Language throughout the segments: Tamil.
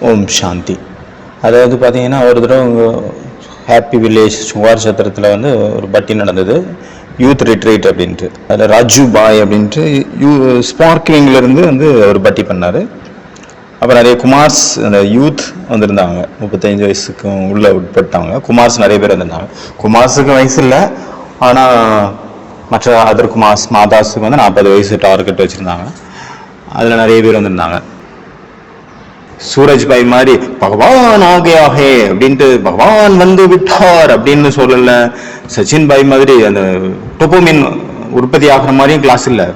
ஓம் சாந்தி. அதாவது பார்த்தீங்கன்னா ஒரு தடவை ஹாப்பி வில்லேஜ் சுங்கார் சத்திரத்தில் வந்து ஒரு பட்டி நடந்தது, யூத் ரிட்ரீட் அப்படின்ட்டு. அதில் ராஜு பாய் அப்படின்ட்டு ஸ்பார்க்லிங்லேருந்து வந்து ஒரு பட்டி பண்ணார். அப்புறம் நிறைய குமார்ஸ் அந்த யூத் வந்திருந்தாங்க, 35 வயசுக்கு உள்ளே உட்பட்டவங்க குமார்ஸ் நிறைய பேர் வந்திருந்தாங்க. குமார்ஸுக்கு வயசு இல்லை, ஆனால் மற்ற அதர் குமார்ஸ் மாதாஸுக்கு வந்து 40 வயசு டார்கெட் வச்சுருந்தாங்க. அதில் நிறைய பேர் வந்திருந்தாங்க. சூரஜ் பாய் மாதிரி பகவான் ஆகே அப்படின்ட்டு பகவான் வந்து விட்டார் அப்படின்னு சொல்லல. சச்சின் பாய் மாதிரி அந்த டோபோமின் உற்பத்தி ஆகிற மாதிரியும் கிளாஸ் இல்லை,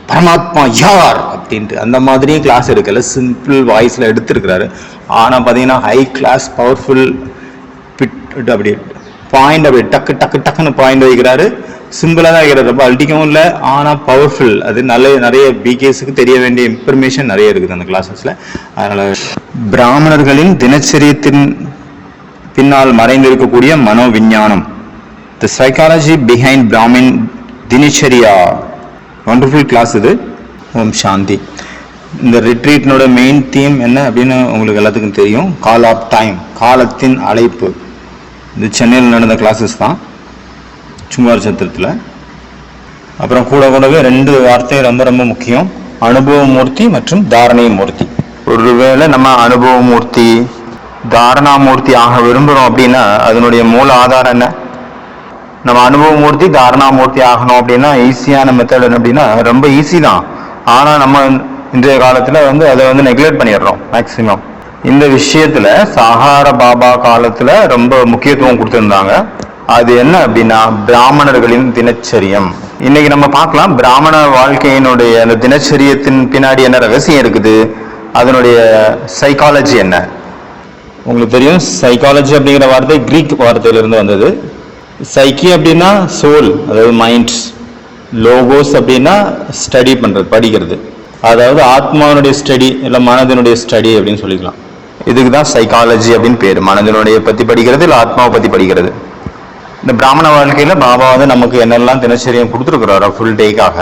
பரமாத்மா யார் அப்படின்ட்டு அந்த மாதிரியும் கிளாஸ் இருக்குல்ல, சிம்பிள் வாய்ஸ்ல எடுத்துருக்கிறாரு. ஆனால் பார்த்தீங்கன்னா ஹை கிளாஸ் பவர்ஃபுல் பிட் அப்படி பாயிண்ட் அப்படி டக்கு டக்கு டக்குன்னு பாயிண்ட் வைக்கிறாரு. சிம்பிளாக தான் வைக்கிறாரு, ரொம்ப அல்டிக்கவும் இல்லை, ஆனால் பவர்ஃபுல். அது நிறைய பிகேஸுக்கு தெரிய வேண்டிய இன்ஃபர்மேஷன் நிறைய இருக்குது அந்த கிளாஸஸில். அதனால் பிராமணர்களின் தினச்சரியத்தின் பின்னால் மறைந்திருக்கக்கூடிய மனோவிஞ்ஞானம், the psychology behind Brahmin dinacharya, wonderful class இது. ஓம் சாந்தி. இந்த ரிட்ரீட்னோட மெயின் தீம் என்ன அப்படின்னு உங்களுக்கு எல்லாத்துக்கும் தெரியும், கால் ஆஃப் டைம், காலத்தின் அழைப்பு. இது சென்னையில் நடந்த கிளாஸஸ் தான், சுங்கார் சத்திரத்தில். அப்புறம் கூடவே 2 வார்த்தை ரொம்ப ரொம்ப முக்கியம், அனுபவ மூர்த்தி மற்றும் தாரணை மூர்த்தி. ஒருவேளை நம்ம அனுபவ மூர்த்தி தாரணா மூர்த்தி ஆக விரும்புகிறோம் அப்படின்னா அதனுடைய மூல ஆதாரம் என்ன? நம்ம அனுபவ மூர்த்தி தாரணா மூர்த்தி ஆகணும் அப்படின்னா ஈஸியான மெத்தட் என்ன அப்படின்னா, ரொம்ப ஈஸி தான். ஆனால் நம்ம இன்றைய காலத்தில் வந்து அதை வந்து நெக்லெக்ட் பண்ணிடுறோம் மேக்சிமம். இந்த விஷயத்துல சஹார பாபா காலத்துல ரொம்ப முக்கியத்துவம் கொடுத்திருந்தாங்க. அது என்ன அப்படின்னா பிராமணர்களின் தினச்சரியம். இன்னைக்கு நம்ம பார்க்கலாம் பிராமண வாழ்க்கையினுடைய அந்த தினச்சரியத்தின் பின்னாடி என்ன ரகசியம் இருக்குது, அதனுடைய சைக்காலஜி என்ன. உங்களுக்கு தெரியும், சைக்காலஜி அப்படிங்கிற வார்த்தை கிரீக் வார்த்தையிலிருந்து வந்தது. சைக்கி அப்படின்னா சோல், அதாவது மைண்ட். லோகோஸ் அப்படின்னா ஸ்டடி பண்றது, படிக்கிறது. அதாவது ஆத்மாவினுடைய ஸ்டடி இல்லை மனதினுடைய ஸ்டடி அப்படின்னு சொல்லிக்கலாம். இதுக்கு தான் சைக்காலஜி அப்படின்னு பேர். மனதினுடைய பற்றி படிக்கிறது இல்லை ஆத்மாவை பற்றி படிக்கிறது. இந்த பிராமண வாழ்க்கையில் பாபா வந்து நமக்கு என்னெல்லாம் தினச்சரியம் கொடுத்துருக்குறாரோ ஃபுல் டேக்காக,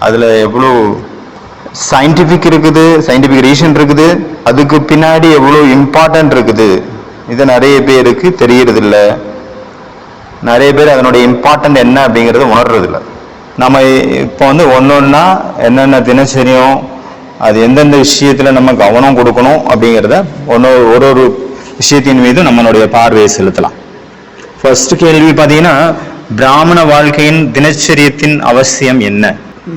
அதில் எவ்வளோ சயின்டிஃபிக் இருக்குது, சயின்டிஃபிக் ரீசன் இருக்குது, அதுக்கு பின்னாடி எவ்வளோ இம்பார்ட்டன்ட் இருக்குது, இது நிறைய பேருக்கு தெரியறதில்ல. நிறைய பேர் அதனுடைய இம்பார்ட்டன்ட் என்ன அப்படிங்கிறத உணர்றதில்ல. நம்ம இப்போ வந்து ஒன்றா என்னென்ன தினச்சரியம், அது எந்தெந்த விஷயத்தில் நம்ம கவனம் கொடுக்கணும் அப்படிங்கிறத ஒரு விஷயத்தின் மீது நம்மளுடைய பார்வையை செலுத்தலாம். ஃபர்ஸ்ட் கேள்வி பார்த்தீங்கன்னா, பிராமண வாழ்க்கையின் தினச்சரியத்தின் அவசியம் என்ன?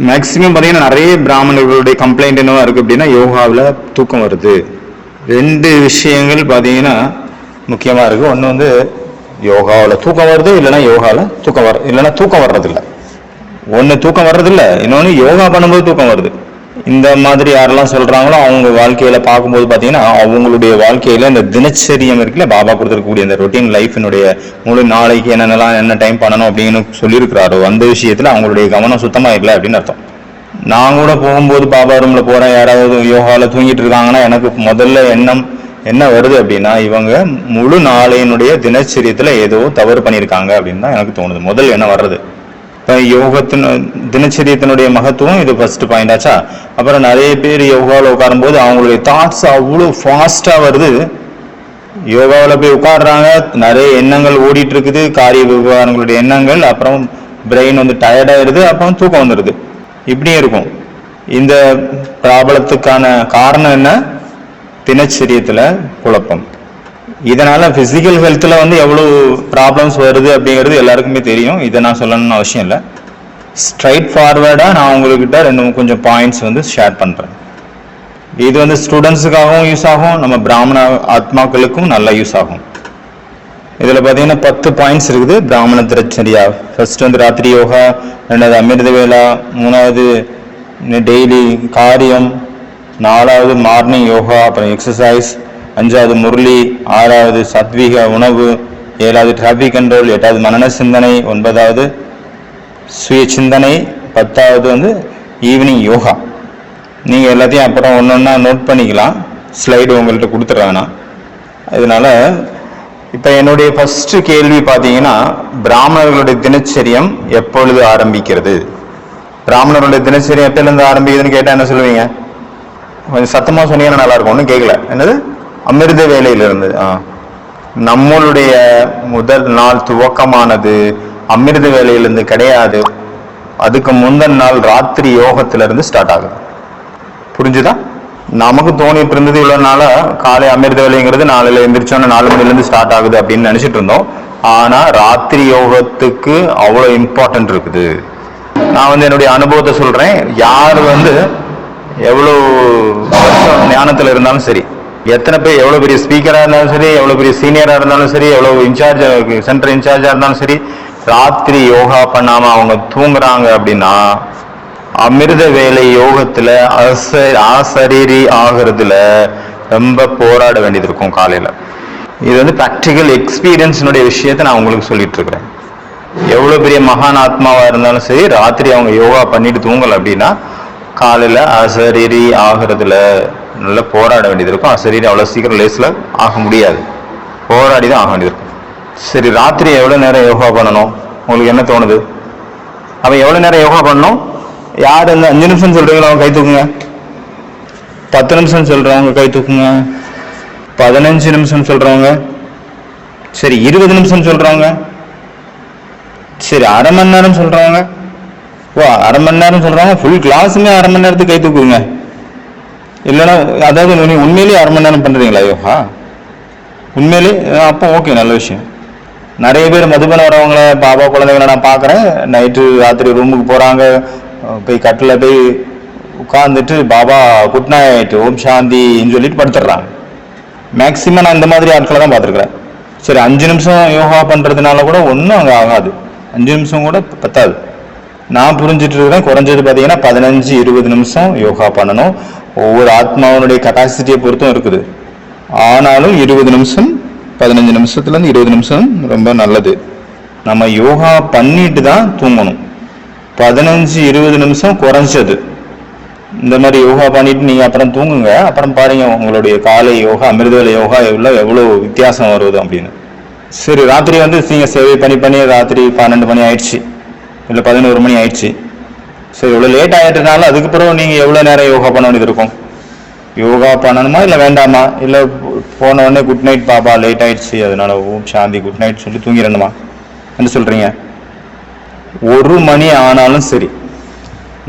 மேக்சிமம் பார்த்தீங்கன்னா நிறைய பிராமணர்களுடைய கம்ப்ளைண்ட் என்னவா இருக்குது அப்படின்னா, யோகாவில் தூக்கம் வருது. 2 விஷயங்கள் பார்த்தீங்கன்னா முக்கியமாக இருக்குது. ஒன்று வந்து யோகாவில் தூக்கம் வருது, இல்லைன்னா யோகாவில் தூக்கம் வர்றதில்லை. ஒன்று தூக்கம் வர்றதில்லை, இன்னொன்று யோகா பண்ணும்போது தூக்கம் வருது. இந்த மாதிரி யாரெல்லாம் சொல்றாங்களோ அவங்க வாழ்க்கையில பார்க்கும்போது பார்த்தீங்கன்னா அவங்களுடைய வாழ்க்கையில இந்த தினச்சரியம் இருக்குல்ல, பாபா கொடுத்துருக்கக்கூடிய இந்த ரொட்டீன் லைஃபினுடைய முழு நாளைக்கு என்னென்னலாம் என்ன டைம் பண்ணணும் அப்படின்னு சொல்லியிருக்கிறாரோ அந்த விஷயத்துல அவங்களுடைய கவனம் சுத்தமா இல்லை அப்படின்னு அர்த்தம். நான் கூட போகும்போது பாபா ரூம்ல போறேன், யாராவது யோகாவில் தூங்கிட்டு இருக்காங்கன்னா எனக்கு முதல்ல எண்ணம் என்ன வருது அப்படின்னா, இவங்க முழு நாளையினுடைய தினச்சரியத்துல ஏதோ தவறு பண்ணியிருக்காங்க அப்படின்னு தான் எனக்கு தோணுது. முதல் என்ன வர்றது இப்போ தினச்சரியத்தினுடைய மகத்துவம், இது ஃபர்ஸ்ட் பாயிண்ட் ஆச்சா. அப்புறம் நிறைய பேர் யோகாவில் உட்காரும்போது அவங்களுடைய தாட்ஸ் அவ்வளோ ஃபாஸ்டா வருது. யோகாவில் போய் உட்காடுறாங்க, நிறைய எண்ணங்கள் ஓடிட்டு இருக்குது, காரிய விவகாரங்களுடைய எண்ணங்கள். அப்புறம் பிரெயின் வந்து டயர்டாயிருது, அப்புறம் தூக்கம் வந்துடுது. இப்படியும் இருக்கும். இந்த ப்ராப்ளத்துக்கான காரணம் என்ன? தினச்சரியத்துல குழப்பம். இதனால பிசிக்கல் ஹெல்த்ல வந்து எவ்வளவு ப்ராப்ளம்ஸ் வருது அப்படிங்கிறது எல்லாருக்குமே தெரியும். இதை நான் சொல்லணும்னு அவசியம் இல்லை. ஸ்ட்ரைட் ஃபார்வர்டா நான் உங்ககிட்ட கொஞ்சம் பாயிண்ட்ஸ் வந்து ஷேர் பண்றேன். இது வந்து ஸ்டூடெண்ட்ஸுக்காகவும் யூஸ் ஆகும், நம்ம பிராமண ஆத்மாக்களுக்கும் நல்லா யூஸ் ஆகும். இதுல பாத்தீங்கன்னா 10 பாயிண்ட்ஸ் இருக்குது பிராமண தினச்சரியா. ஃபர்ஸ்ட் வந்து ராத்திரி யோகா, 2வது அமிர்த வேளா, 3வது டெய்லி காரியம், 4வது மார்னிங் யோகா, அப்புறம் எக்ஸசைஸ், 5வது முரளி, 6வது சத்வீக உணவு, 7வது டிராபிக் கண்ட்ரோல், 8வது மனன சிந்தனை, 9வது சுய சிந்தனை, 10வது வந்து ஈவினிங் யோகா. நீங்க எல்லாத்தையும் அப்புறம் ஒன்னொன்னா நோட் பண்ணிக்கலாம், ஸ்லைடு உங்கள்கிட்ட கொடுத்துட்றாங்கன்னா. அதனால இப்ப என்னுடைய ஃபர்ஸ்ட் கேள்வி பார்த்தீங்கன்னா, பிராமணர்களுடைய தினச்சரியம் எப்பொழுது ஆரம்பிக்கிறது? பிராமணர்களுடைய தினச்சரியம் எப்பயிலிருந்து ஆரம்பிக்குதுன்னு கேட்டா என்ன சொல்லுவீங்க? கொஞ்சம் சத்தமா சொன்னீங்கன்னா நல்லா இருக்கும். ஒன்றும் கேட்கல. என்னது? அமிர்த வேலையிலிருந்து நம்மளுடைய முதல் நாள் துவக்கமானது அமிர்த வேலையிலிருந்து கிடையாது. அதுக்கு முந்தின நாள் ராத்திரி யோகத்திலிருந்து ஸ்டார்ட் ஆகுது. புரிஞ்சுதா? நமக்கு தோணிட்டு இருந்தது இவ்வளவு நாளா காலை அமிர்த வேலைங்கிறது நாளையில எந்திரிச்சோன்னா 4 மணிலேருந்து ஸ்டார்ட் ஆகுது அப்படின்னு நினைச்சிட்டு இருந்தோம். ஆனா ராத்திரி யோகத்துக்கு அவ்வளவு இம்பார்ட்டன்ட் இருக்குது. நான் என்னுடைய அனுபவத்தை சொல்றேன். யார் எவ்வளவு வருஷம் ஞானத்துல இருந்தாலும் சரி, எத்தனை பேர் எவ்வளவு பெரிய ஸ்பீக்கரா இருந்தாலும் சரி, எவ்வளவு பெரிய சீனியரா இருந்தாலும் சரி, எவ்வளவு இன்சார்ஜ் சென்டர் இன்சார்ஜா இருந்தாலும் சரி, ராத்திரி யோகா பண்ணாம அவங்க தூங்குறாங்க அப்படின்னா அமிர்த வேலை யோகத்துல ஆசரீரி ஆகிறதுல ரொம்ப போராட வேண்டியது இருக்கும் காலையில. இது பிராக்டிக்கல் எக்ஸ்பீரியன்ஸினுடைய விஷயத்த நான் உங்களுக்கு சொல்லிட்டு இருக்கிறேன். எவ்வளவு பெரிய மகான் ஆத்மாவா இருந்தாலும் சரி, ராத்திரி அவங்க யோகா பண்ணிட்டு தூங்கல அப்படின்னா காலையில அசரீரி ஆகிறதுல நல்ல போராட வேண்டியது இருக்கும். அசரீரி அவ்வளவு சீக்கிரம் லேஸ்ல ஆக முடியாது, போராடி தான் ஆக வேண்டியது இருக்கும். சரி, ராத்திரி எவ்வளவு நேரம் யோகா பண்ணணும்? உங்களுக்கு என்ன தோணுது? அவன் எவ்வளவு நேரம் யோகா பண்ணணும்? யார் 5 நிமிஷம் சொல்றீங்களோ அவங்க கை தூக்குங்க. 10 நிமிஷம் சொல்றவங்க கை தூக்குங்க. 15 நிமிஷம் சொல்றவங்க. சரி, 20 நிமிஷம் சொல்றவங்க. சரி, அரை மணி நேரம் சொல்றவங்க. அரை மணி நேரம் சொல்றவங்க ஃபுல் கிளாஸுமே அரை மணி நேரத்துக்கு கை தூக்குங்க. இல்லைன்னா அதாவது நீ உண்மையிலேயே அரை மணி நேரம் பண்றீங்களா யோகா? உண்மையிலே அப்போ ஓகே, நல்ல விஷயம். நிறைய பேர் மதுபன வரவங்கள பாபா குழந்தைங்களை நான் பார்க்குறேன். நைட்டு ராத்திரி ரூமுக்கு போகிறாங்க, போய் கட்டில் போய் உட்காந்துட்டு பாபா குட் நைட் ஓம் சாந்தின்னு சொல்லிட்டு படுத்துடுறாங்க. மேக்சிமம் நான் இந்த மாதிரி ஆட்களை தான் பார்த்துருக்குறேன். சரி, 5 நிமிஷம் யோகா பண்ணுறதுனால கூட ஒன்றும் அங்கே ஆகாது. 5 நிமிஷம் கூட பத்தாது. நான் புரிஞ்சுட்டு இருக்கிறேன், குறைஞ்சது பார்த்தீங்கன்னா 15-20 நிமிஷம் யோகா பண்ணணும். ஒவ்வொரு ஆத்மாவனுடைய கெப்பாசிட்டியை பொறுத்தும் இருக்குது. ஆனாலும் 20 நிமிஷம் 15 நிமிஷத்துலேருந்து 20 நிமிஷம் ரொம்ப நல்லது. நம்ம யோகா பண்ணிட்டு தான் தூங்கணும். 15-20 நிமிஷம் குறைஞ்சது. இந்த மாதிரி யோகா பண்ணிட்டு நீங்கள் அப்புறம் தூங்குங்க. அப்புறம் பாருங்க உங்களுடைய காலை யோகா அமிர்தவேளை யோகா எவ்வளோ வித்தியாசம் வருது அப்படின்னு. சரி, ராத்திரி நீங்கள் சேவை பண்ணி ராத்திரி 12 மணி ஆயிடுச்சு, இல்லை 11 மணி ஆயிடுச்சு. சரி, இவ்வளோ லேட் ஆகிட்டனால அதுக்கப்புறம் நீங்கள் எவ்வளோ நேரம் யோகா பண்ண வேண்டியது இருக்கும்? யோகா பண்ணணுமா இல்லை வேண்டாமா? இல்லை போன உடனே குட் நைட் பாபா லேட் ஆயிடுச்சு அதனால ஓம் சாந்தி குட் நைட் சொல்லி தூங்கிடணுமா என்ன சொல்றீங்க? 1 மணி ஆனாலும் சரி,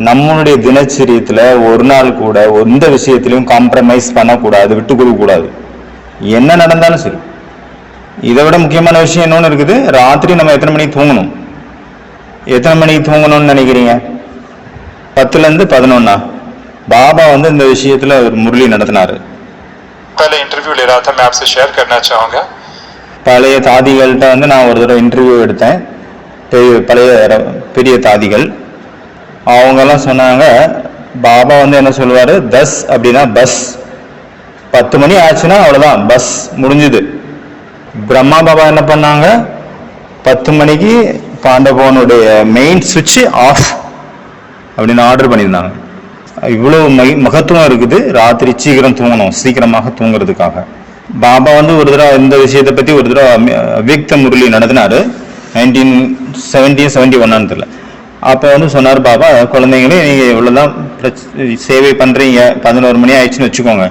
நம்மளுடைய தினச்சரியத்துல ஒரு நாள் கூட எந்த விஷயத்திலையும் காம்ப்ரமைஸ் பண்ணக்கூடாது, விட்டு கொடுக்க கூடாது. என்ன நடந்தாலும் சரி. இதை விட முக்கியமான விஷயம் இன்னொன்று இருக்குது. ராத்திரி நம்ம எத்தனை மணிக்கு தூங்கணும்? எத்தனை மணிக்கு தூங்கணும்னு நினைக்கிறீங்க? 10லேருந்து 11. बाबा இந்த விஷயத்துல ஒரு முரளி நடத்தினாரு. पहले इंटरव्यू ले रहा था, मैं आपसे शेयर करना चाहूंगा. பழைய தாதிகள்கிட்ட நான் ஒரு தடவை இன்டர்வியூ எடுத்தேன். பழைய பெரிய தாதிகள் அவங்கெல்லாம் சொன்னாங்க, பாபா என்ன சொல்லுவாரு, 10 அப்படின்னா பஸ், 10 மணி ஆச்சுன்னா அவ்வளவுதான், பஸ் முடிஞ்சுது. பிரம்மா பாபா என்ன பண்ணாங்க, 10 மணிக்கு பாண்டவோனுடைய மெயின் சுவிட்ச் ஆஃப் அப்படின்னு ஆர்டர் பண்ணியிருந்தாங்க. இவ்வளவு மகத்துவம் இருக்குது ராத்திரி சீக்கிரம் தூங்கணும், சீக்கிரமாக தூங்குறதுக்காக. பாபா ஒரு தடவை இந்த விஷயத்தை பத்தி ஒரு தடவை அவ்யக்த முரளி நடத்தினாரு 1971 அப்ப சொன்னார் பாபா, குழந்தைங்களே நீங்க இவ்வளவுதான் சேவை பண்றீங்க, 11 மணி ஆயிடுச்சுன்னு வச்சுக்கோங்க.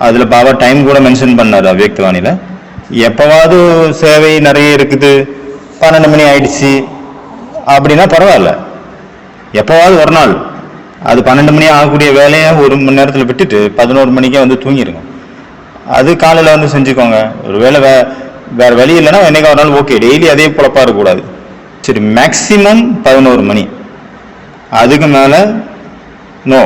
அதுல பாபா டைம் கூட மென்ஷன் பண்ணாரு அவ்யக்தவாணியில. எப்பவாவது சேவை நிறைய இருக்குது, 12 மணி ஆயிடுச்சு அப்படின்னா பரவாயில்ல, எப்பவாவது ஒரு நாள் அது 12 மணி ஆகக்கூடிய வேலையை 1 மணி நேரத்தில் விட்டுட்டு 11 மணிக்கே தூங்கிடுங்க. அது காலையில் செஞ்சுக்கோங்க. ஒரு வேலை வேற வழி இல்லைன்னா என்னைக்கு ஒரு நாள் ஓகே, டெய்லி அதே பொழப்பா இருக்கக்கூடாது. சரி, மேக்சிமம் 11 மணி, அதுக்கு மேலே நோ.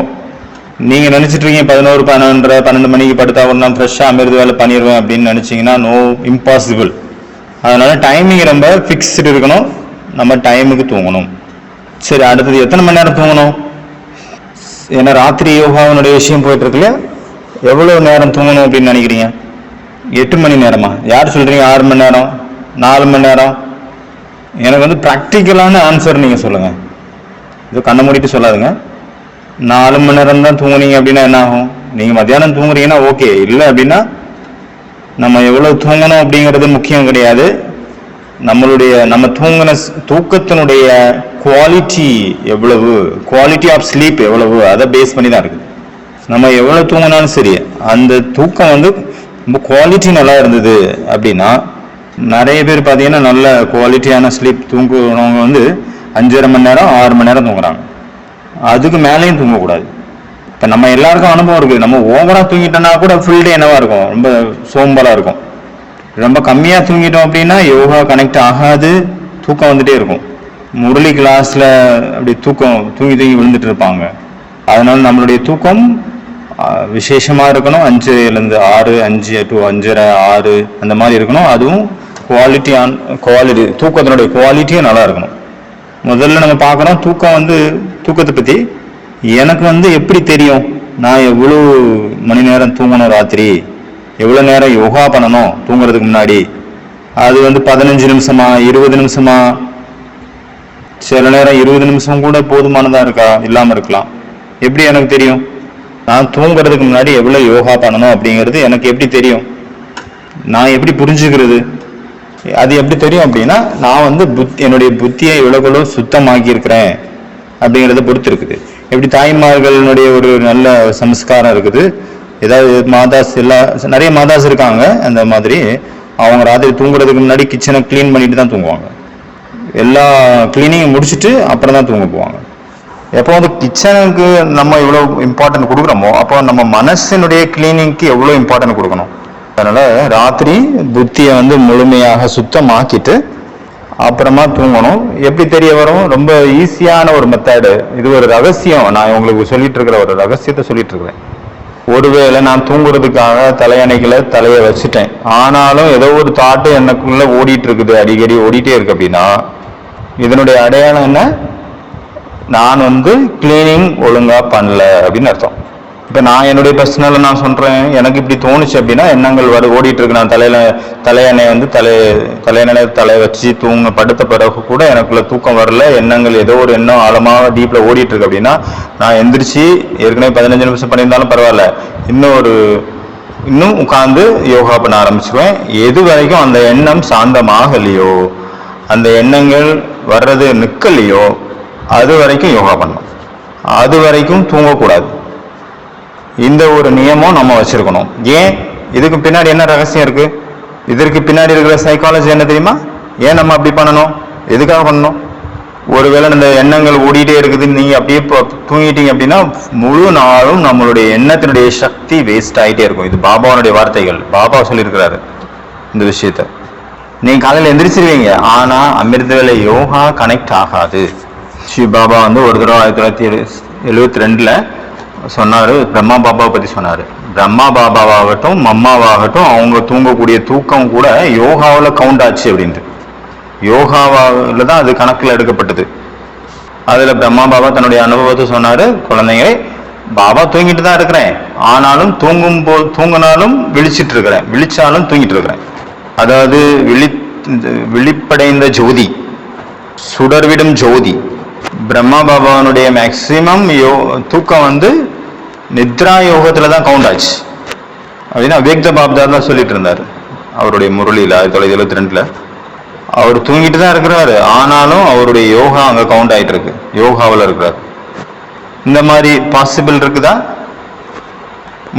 நீங்கள் நினச்சிட்டு இருக்கீங்க 11, 11:30, 12 மணிக்கு படுத்தா ஒரு நாள் ஃப்ரெஷ்ஷாக அமிர்த வேலை பண்ணிடுவேன் அப்படின்னு நினச்சிங்கன்னா நோ, இம்பாசிபிள். அதனால டைமிங் ரொம்ப ஃபிக்ஸ்டு இருக்கணும், நம்ம டைமுக்கு தூங்கணும். சரி, அடுத்தது எத்தனை மணி நேரம் தூங்கணும்? ஏன்னா ராத்திரி யோகாவினுடைய விஷயம் போயிட்டு இருக்குல்ல, எவ்வளவு நேரம் தூங்கணும் அப்படின்னு நினைக்கிறீங்க? 8 மணி நேரமா? யார் சொல்றீங்க 6 மணி நேரம், 4 மணி நேரம்? எனக்கு ப்ராக்டிக்கலான ஆன்சர் நீங்க சொல்லுங்க. இது கண்ணை மூடிட்டு சொல்லாதுங்க. 4 மணி நேரம் தான் தூங்குனீங்க அப்படின்னா என்ன ஆகும்? நீங்க மத்தியானம் தூங்குறீங்கன்னா ஓகே, இல்லை அப்படின்னா நம்ம எவ்வளவு தூங்கணும் அப்படிங்கிறது முக்கியம் கிடையாது. நம்ம தூங்கின தூக்கத்தினுடைய குவாலிட்டி எவ்வளவு, குவாலிட்டி ஆஃப் ஸ்லீப் எவ்வளவு, அதை பேஸ் பண்ணி தான் இருக்குது. நம்ம எவ்வளவு தூங்கினாலும் சரி, அந்த தூக்கம் ரொம்ப குவாலிட்டி நல்லா இருந்தது அப்படின்னா, நிறைய பேர் பார்த்தீங்கன்னா நல்ல குவாலிட்டியான ஸ்லீப் தூங்குறவங்க வந்து 5.5 மணி நேரம் 6 மணி நேரம் தூங்குறாங்க. அதுக்கு மேலேயும் தூங்கக்கூடாது. இப்போ நம்ம எல்லாருக்கும் அனுபவம் இருக்குது. நம்ம ஓவராக தூங்கிட்டோம்னா கூட ஃபுல் டே என்னவா இருக்கும், ரொம்ப சோம்பலாக இருக்கும். ரொம்ப கம்மியாக தூங்கிட்டோம் அப்படின்னா யோகா கனெக்ட் ஆகாது, தூக்கம் வந்துட்டே இருக்கும். முரளி கிளாஸில் அப்படி தூங்கி விழுந்துட்டு இருப்பாங்க. அதனால நம்மளுடைய தூக்கம் விசேஷமாக இருக்கணும். 5லேருந்து 6, 5 to 5:30, 6 அந்த மாதிரி இருக்கணும். அதுவும் குவாலிட்டி தூக்கத்தினுடைய குவாலிட்டியும் நல்லா இருக்கணும். முதல்ல நம்ம பார்க்குறோம் தூக்கத்தை பற்றி. எனக்கு வந்து எப்படி தெரியும் நான் எவ்வளோ மணி நேரம் தூங்கணும், ராத்திரி எவ்வளோ நேரம் யோகா பண்ணணும் தூங்குறதுக்கு முன்னாடி? அது வந்து 15 நிமிஷமா 20 நிமிஷமா? சில நேரம் 20 நிமிஷம் கூட போதுமானதா இருக்கா, இல்லாம இருக்கலாம். எப்படி எனக்கு தெரியும்? நான் தூங்குறதுக்கு முன்னாடி எவ்வளவு யோகா பண்ணணும் அப்படிங்கிறது எனக்கு எப்படி தெரியும்? நான் எப்படி புரிஞ்சுக்கிறது? அது எப்படி தெரியும் அப்படின்னா, நான் வந்து என்னுடைய புத்தியை எவ்வளவு சுத்தமாக்கி இருக்கிறேன் அப்படிங்கிறத பொறுத்து இருக்குது. எப்படி தாய்மார்களுடைய ஒரு நல்ல சம்ஸ்காரம் இருக்குது. ஏதாவது மாதாஸ் நிறைய மாதாஸ் இருக்காங்க. அந்த மாதிரி அவங்க ராத்திரி தூங்குறதுக்கு முன்னாடி கிச்சனை கிளீன் பண்ணிட்டு தான் தூங்குவாங்க. எல்லா கிளீனிங் முடிச்சுட்டு அப்புறம் தான் தூங்க போவாங்க. எப்போ வந்து கிச்சனுக்கு நம்ம எவ்வளோ இம்பார்ட்டன்ட் கொடுக்குறோமோ, அப்போ நம்ம மனசினுடைய கிளீனிங்க்கு எவ்வளோ இம்பார்ட்டன்ட் கொடுக்கணும். அதனால ராத்திரி புத்தியை வந்து முழுமையாக சுத்தமாக்கிட்டு அப்புறமா தூங்கணும். எப்படி தெரிய வரும்? ரொம்ப ஈஸியான ஒரு மெத்தடு. இது ஒரு ரகசியம். நான் உங்களுக்கு சொல்லிட்டு இருக்கிற ஒரு ரகசியத்தை சொல்லிட்டு இருக்கிறேன். ஒருவேளை நான் தூங்குறதுக்காக தலையை வச்சுட்டேன், ஆனாலும் ஏதோ ஒரு தாட்டு எனக்குள்ள ஓடிட்டு இருக்குது, அடிக்கடி ஓடிட்டே இருக்கு அப்படின்னா, இதனுடைய அடையாளம் என்ன? நான் வந்து கிளீனிங் ஒழுங்கா பண்ணல அப்படின்னு அர்த்தம். இப்ப நான் என்னுடைய பர்சனல நான் சொல்றேன், எனக்கு இப்படி தோணுச்சு அப்படின்னா எண்ணங்கள் ஓடிட்டு இருக்கு. நான் தலையணை வந்து தலையை வச்சு படுத்த பிறகு கூட எனக்குள்ள தூக்கம் வரல, எண்ணங்கள் ஏதோ ஒரு எண்ணம் ஆழமாக டீப்ல ஓடிட்டு இருக்கு அப்படின்னா, நான் எந்திரிச்சு ஏற்கனவே 15 நிமிஷம் பண்ணியிருந்தாலும் பரவாயில்ல, இன்னும் உட்கார்ந்து யோகா பண்ண ஆரம்பிச்சிருவேன். எது வரைக்கும் அந்த எண்ணம் சாந்தமாகலையோ, அந்த எண்ணங்கள் வர்றது நிக்கலையோ, அது வரைக்கும் யோகா பண்ணணும். அது வரைக்கும் தூங்கக்கூடாது. இந்த ஒரு நியமம் நம்ம வச்சிருக்கணும். ஏன்? இதுக்கு பின்னாடி என்ன ரகசியம் இருக்கு? இதற்கு பின்னாடி இருக்கிற சைக்காலஜி என்ன தெரியுமா? ஏன் நம்ம அப்படி பண்ணணும்? எதுக்காக பண்ணணும்? ஒருவேளை இந்த எண்ணங்கள் ஓடிட்டே இருக்குது, நீங்க அப்படியே தூங்கிட்டீங்க அப்படின்னா முழு நாளும் நம்மளுடைய எண்ணத்தினுடைய சக்தி வேஸ்ட் ஆகிட்டே இருக்கும். இது பாபாவுடைய வார்த்தைகள். பாபா சொல்லியிருக்கிறாரு இந்த விஷயத்த. நீங்க காலையில் எந்திரிச்சிருவீங்க, ஆனா அமிர்த வேலை யோகா கனெக்ட் ஆகாது. ஸ்ரீ பாபா வந்து ஒரு தடவை 1972ல் சொன்னாரு, பிரம்மா பாபாவை பத்தி சொன்னாரு. பிரம்மா பாபாவாகட்டும் மம்மாவாகட்டும் அவங்க தூங்கக்கூடிய தூக்கம் கூட யோகாவில் கவுண்ட் ஆச்சு அப்படின்ட்டு. யோகாவில் தான் அது கணக்கில் எடுக்கப்பட்டது. அதுல பிரம்மா பாபா தன்னுடைய அனுபவத்தை சொன்னாரு, குழந்தைங்க பாபா தூங்கிட்டு தான் இருக்கிறேன், ஆனாலும் தூங்கினாலும் விழிச்சிட்டு இருக்கிறேன், விழிச்சாலும் தூங்கிட்டு இருக்கிறேன். அதாவது விழிப்படைந்த ஜோதி, சுடர்விடும் ஜோதி. பிரம்மா பாபாவனுடைய மேக்சிமம் தூக்கம் வந்து நித்ரா யோகத்துல தான் கவுண்ட் ஆச்சு அப்படின்னா அவ்யக்த பாப்தார் தான் சொல்லிட்டு இருந்தாரு அவருடைய முரளியில 1972ல். அவர் தூங்கிட்டு தான் இருக்கிறாரு, ஆனாலும் அவருடைய யோகா அங்க கவுண்ட் ஆயிட்டு இருக்கு, யோகாவில் இருக்கிறார். இந்த மாதிரி பாசிபிள் இருக்குதா?